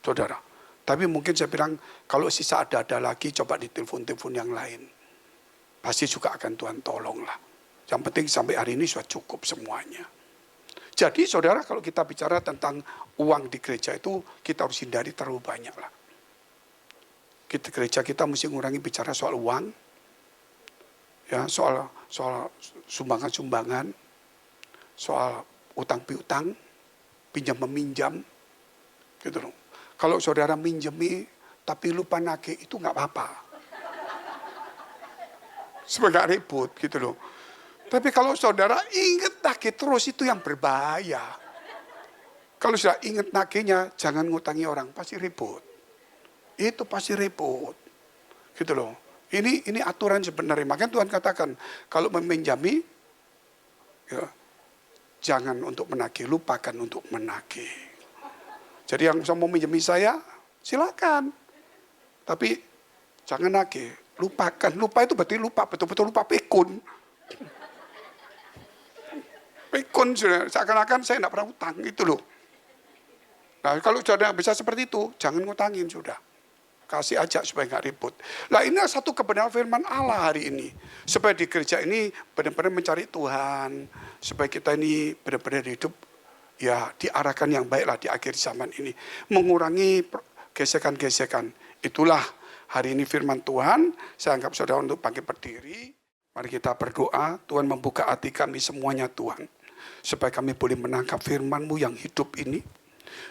Saudara. Tapi mungkin saya bilang, kalau sisa ada lagi, coba ditelepon-telepon yang lain. Pasti juga akan Tuhan tolong lah. Yang penting sampai hari ini sudah cukup semuanya. Jadi saudara, kalau kita bicara tentang uang di gereja itu, kita harus hindari terlalu banyak lah. Gereja kita mesti mengurangi bicara soal uang. Ya, soal sumbangan-sumbangan, soal utang piutang, pinjam meminjam, gitu loh. Kalau saudara minjemi tapi lupa nagih itu nggak apa-apa, sebagai ribut gitu loh. Tapi kalau saudara ingat nagih terus itu yang berbahaya. Kalau sudah ingat nagihnya jangan ngutangi orang, pasti ribut. Itu pasti ribut, gitu loh. Ini aturan sebenarnya. Makanya Tuhan katakan, kalau meminjami, ya, jangan untuk menagih, lupakan untuk menagih. Jadi yang mau minjami saya, silakan. Tapi jangan nagih, lupakan. Lupa itu berarti lupa, betul-betul lupa, pikun. Pikun, seakan-akan saya tidak pernah utang, itu loh. Nah kalau sudah bisa seperti itu, jangan ngutangin sudah. Kasih aja supaya nggak ribut. Nah ini satu kebenaran firman Allah hari ini. Supaya di gereja ini benar-benar mencari Tuhan. Supaya kita ini benar-benar hidup ya diarahkan yang baiklah di akhir zaman ini. Mengurangi gesekan-gesekan. Itulah hari ini firman Tuhan. Saya anggap saudara untuk bangkit berdiri. Mari kita berdoa, Tuhan membuka hati kami semuanya Tuhan. Supaya kami boleh menangkap firman-Mu yang hidup ini.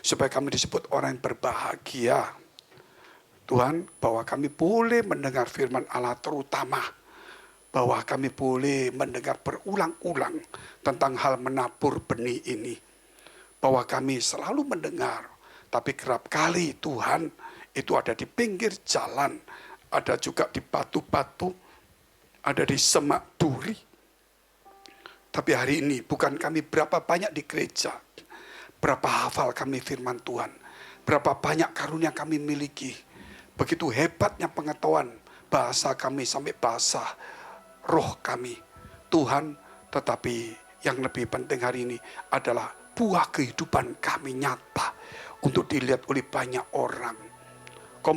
Supaya kami disebut orang yang berbahagia. Tuhan, bahwa kami boleh mendengar firman Allah, terutama bahwa kami boleh mendengar berulang-ulang tentang hal menabur benih ini. Bahwa kami selalu mendengar, tapi kerap kali Tuhan itu ada di pinggir jalan, ada juga di batu-batu, ada di semak duri. Tapi hari ini bukan kami berapa banyak di gereja, berapa hafal kami firman Tuhan, berapa banyak karunia kami miliki, begitu hebatnya pengetahuan bahasa kami sampai bahasa roh kami. Tuhan, tetapi yang lebih penting hari ini adalah buah kehidupan kami nyata untuk dilihat oleh banyak orang. Kau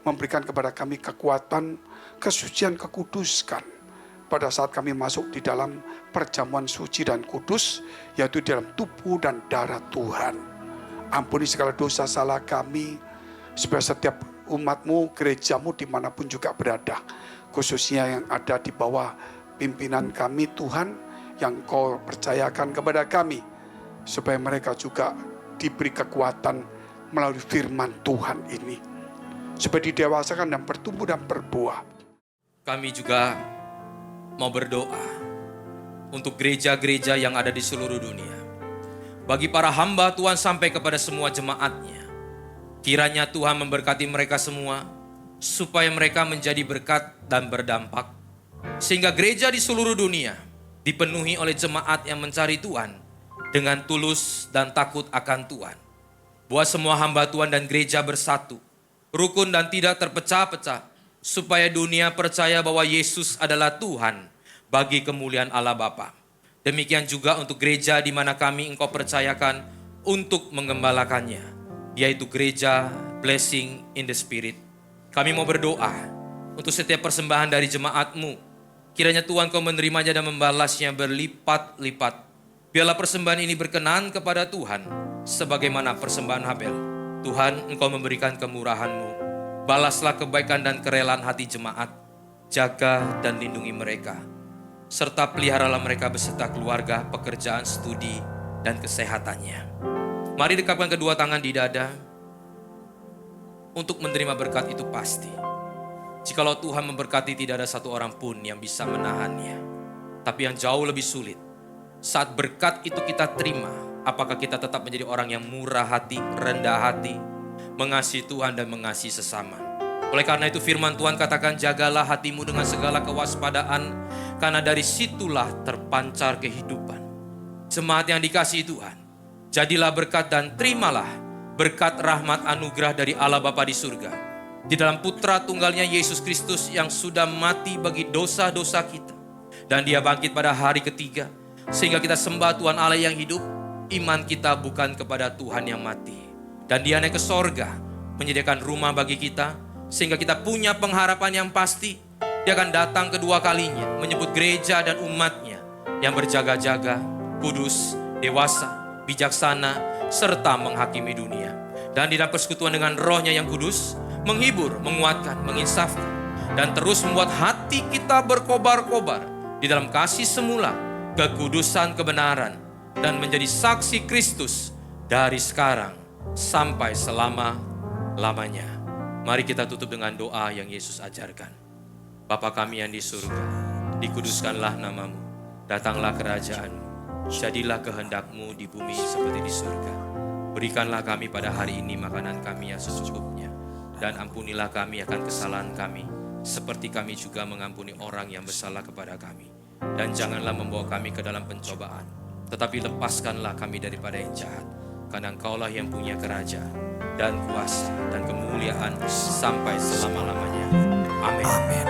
memberikan kepada kami kekuatan, kesucian, kekuduskan pada saat kami masuk di dalam perjamuan suci dan kudus, yaitu di dalam tubuh dan darah Tuhan. Ampuni segala dosa salah kami, supaya setiap umat-Mu, gereja-Mu dimanapun juga berada, khususnya yang ada di bawah pimpinan kami Tuhan, yang Kau percayakan kepada kami, supaya mereka juga diberi kekuatan melalui firman Tuhan ini, supaya didewasakan dan bertumbuh dan berbuah. Kami juga mau berdoa untuk gereja-gereja yang ada di seluruh dunia. Bagi para hamba Tuhan sampai kepada semua jemaatnya. Kiranya Tuhan memberkati mereka semua, supaya mereka menjadi berkat dan berdampak. Sehingga gereja di seluruh dunia dipenuhi oleh jemaat yang mencari Tuhan dengan tulus dan takut akan Tuhan. Buat semua hamba Tuhan dan gereja bersatu, rukun dan tidak terpecah-pecah, supaya dunia percaya bahwa Yesus adalah Tuhan bagi kemuliaan Allah Bapa. Demikian juga untuk gereja di mana kami Engkau percayakan untuk mengembalakannya, yaitu gereja Blessing in the Spirit. Kami mau berdoa untuk setiap persembahan dari jemaat-Mu. Kiranya Tuhan Kau menerimanya dan membalasnya berlipat-lipat. Biarlah persembahan ini berkenan kepada Tuhan, sebagaimana persembahan Habel. Tuhan, Engkau memberikan kemurahan-Mu. Balaslah kebaikan dan kerelaan hati jemaat. Jaga dan lindungi mereka. Serta peliharalah mereka beserta keluarga, pekerjaan, studi, dan kesehatannya. Mari dekapkan kedua tangan di dada. Untuk menerima berkat itu pasti. Jikalau Tuhan memberkati, tidak ada satu orang pun yang bisa menahannya. Tapi yang jauh lebih sulit, saat berkat itu kita terima, apakah kita tetap menjadi orang yang murah hati, rendah hati, mengasihi Tuhan dan mengasihi sesama. Oleh karena itu firman Tuhan katakan, jagalah hatimu dengan segala kewaspadaan, karena dari situlah terpancar kehidupan. Jemaat yang dikasihi Tuhan, jadilah berkat dan terimalah berkat rahmat anugerah dari Allah Bapa di surga. Di dalam putra tunggalnya Yesus Kristus yang sudah mati bagi dosa-dosa kita. Dan Dia bangkit pada hari ketiga, sehingga kita sembah Tuhan Allah yang hidup. Iman kita bukan kepada Tuhan yang mati. Dan Dia naik ke sorga, menyediakan rumah bagi kita, sehingga kita punya pengharapan yang pasti. Dia akan datang kedua kalinya, menyebut gereja dan umatnya yang berjaga-jaga, kudus, dewasa, bijaksana, serta menghakimi dunia. Dan di dalam persekutuan dengan Roh-Nya yang kudus, menghibur, menguatkan, menginsafkan, dan terus membuat hati kita berkobar-kobar di dalam kasih semula, kekudusan, kebenaran, dan menjadi saksi Kristus dari sekarang sampai selama-lamanya. Mari kita tutup dengan doa yang Yesus ajarkan. Bapa kami yang di surga, dikuduskanlah namamu, datanglah kerajaan-Mu, jadilah kehendak-Mu di bumi seperti di surga. Berikanlah kami pada hari ini makanan kami yang secukupnya, dan ampunilah kami akan kesalahan kami, seperti kami juga mengampuni orang yang bersalah kepada kami. Dan janganlah membawa kami ke dalam pencobaan, tetapi lepaskanlah kami daripada yang jahat. Karena Engkaulah yang punya kerajaan dan kuasa dan kemuliaan sampai selama-lamanya. Amin. Amin.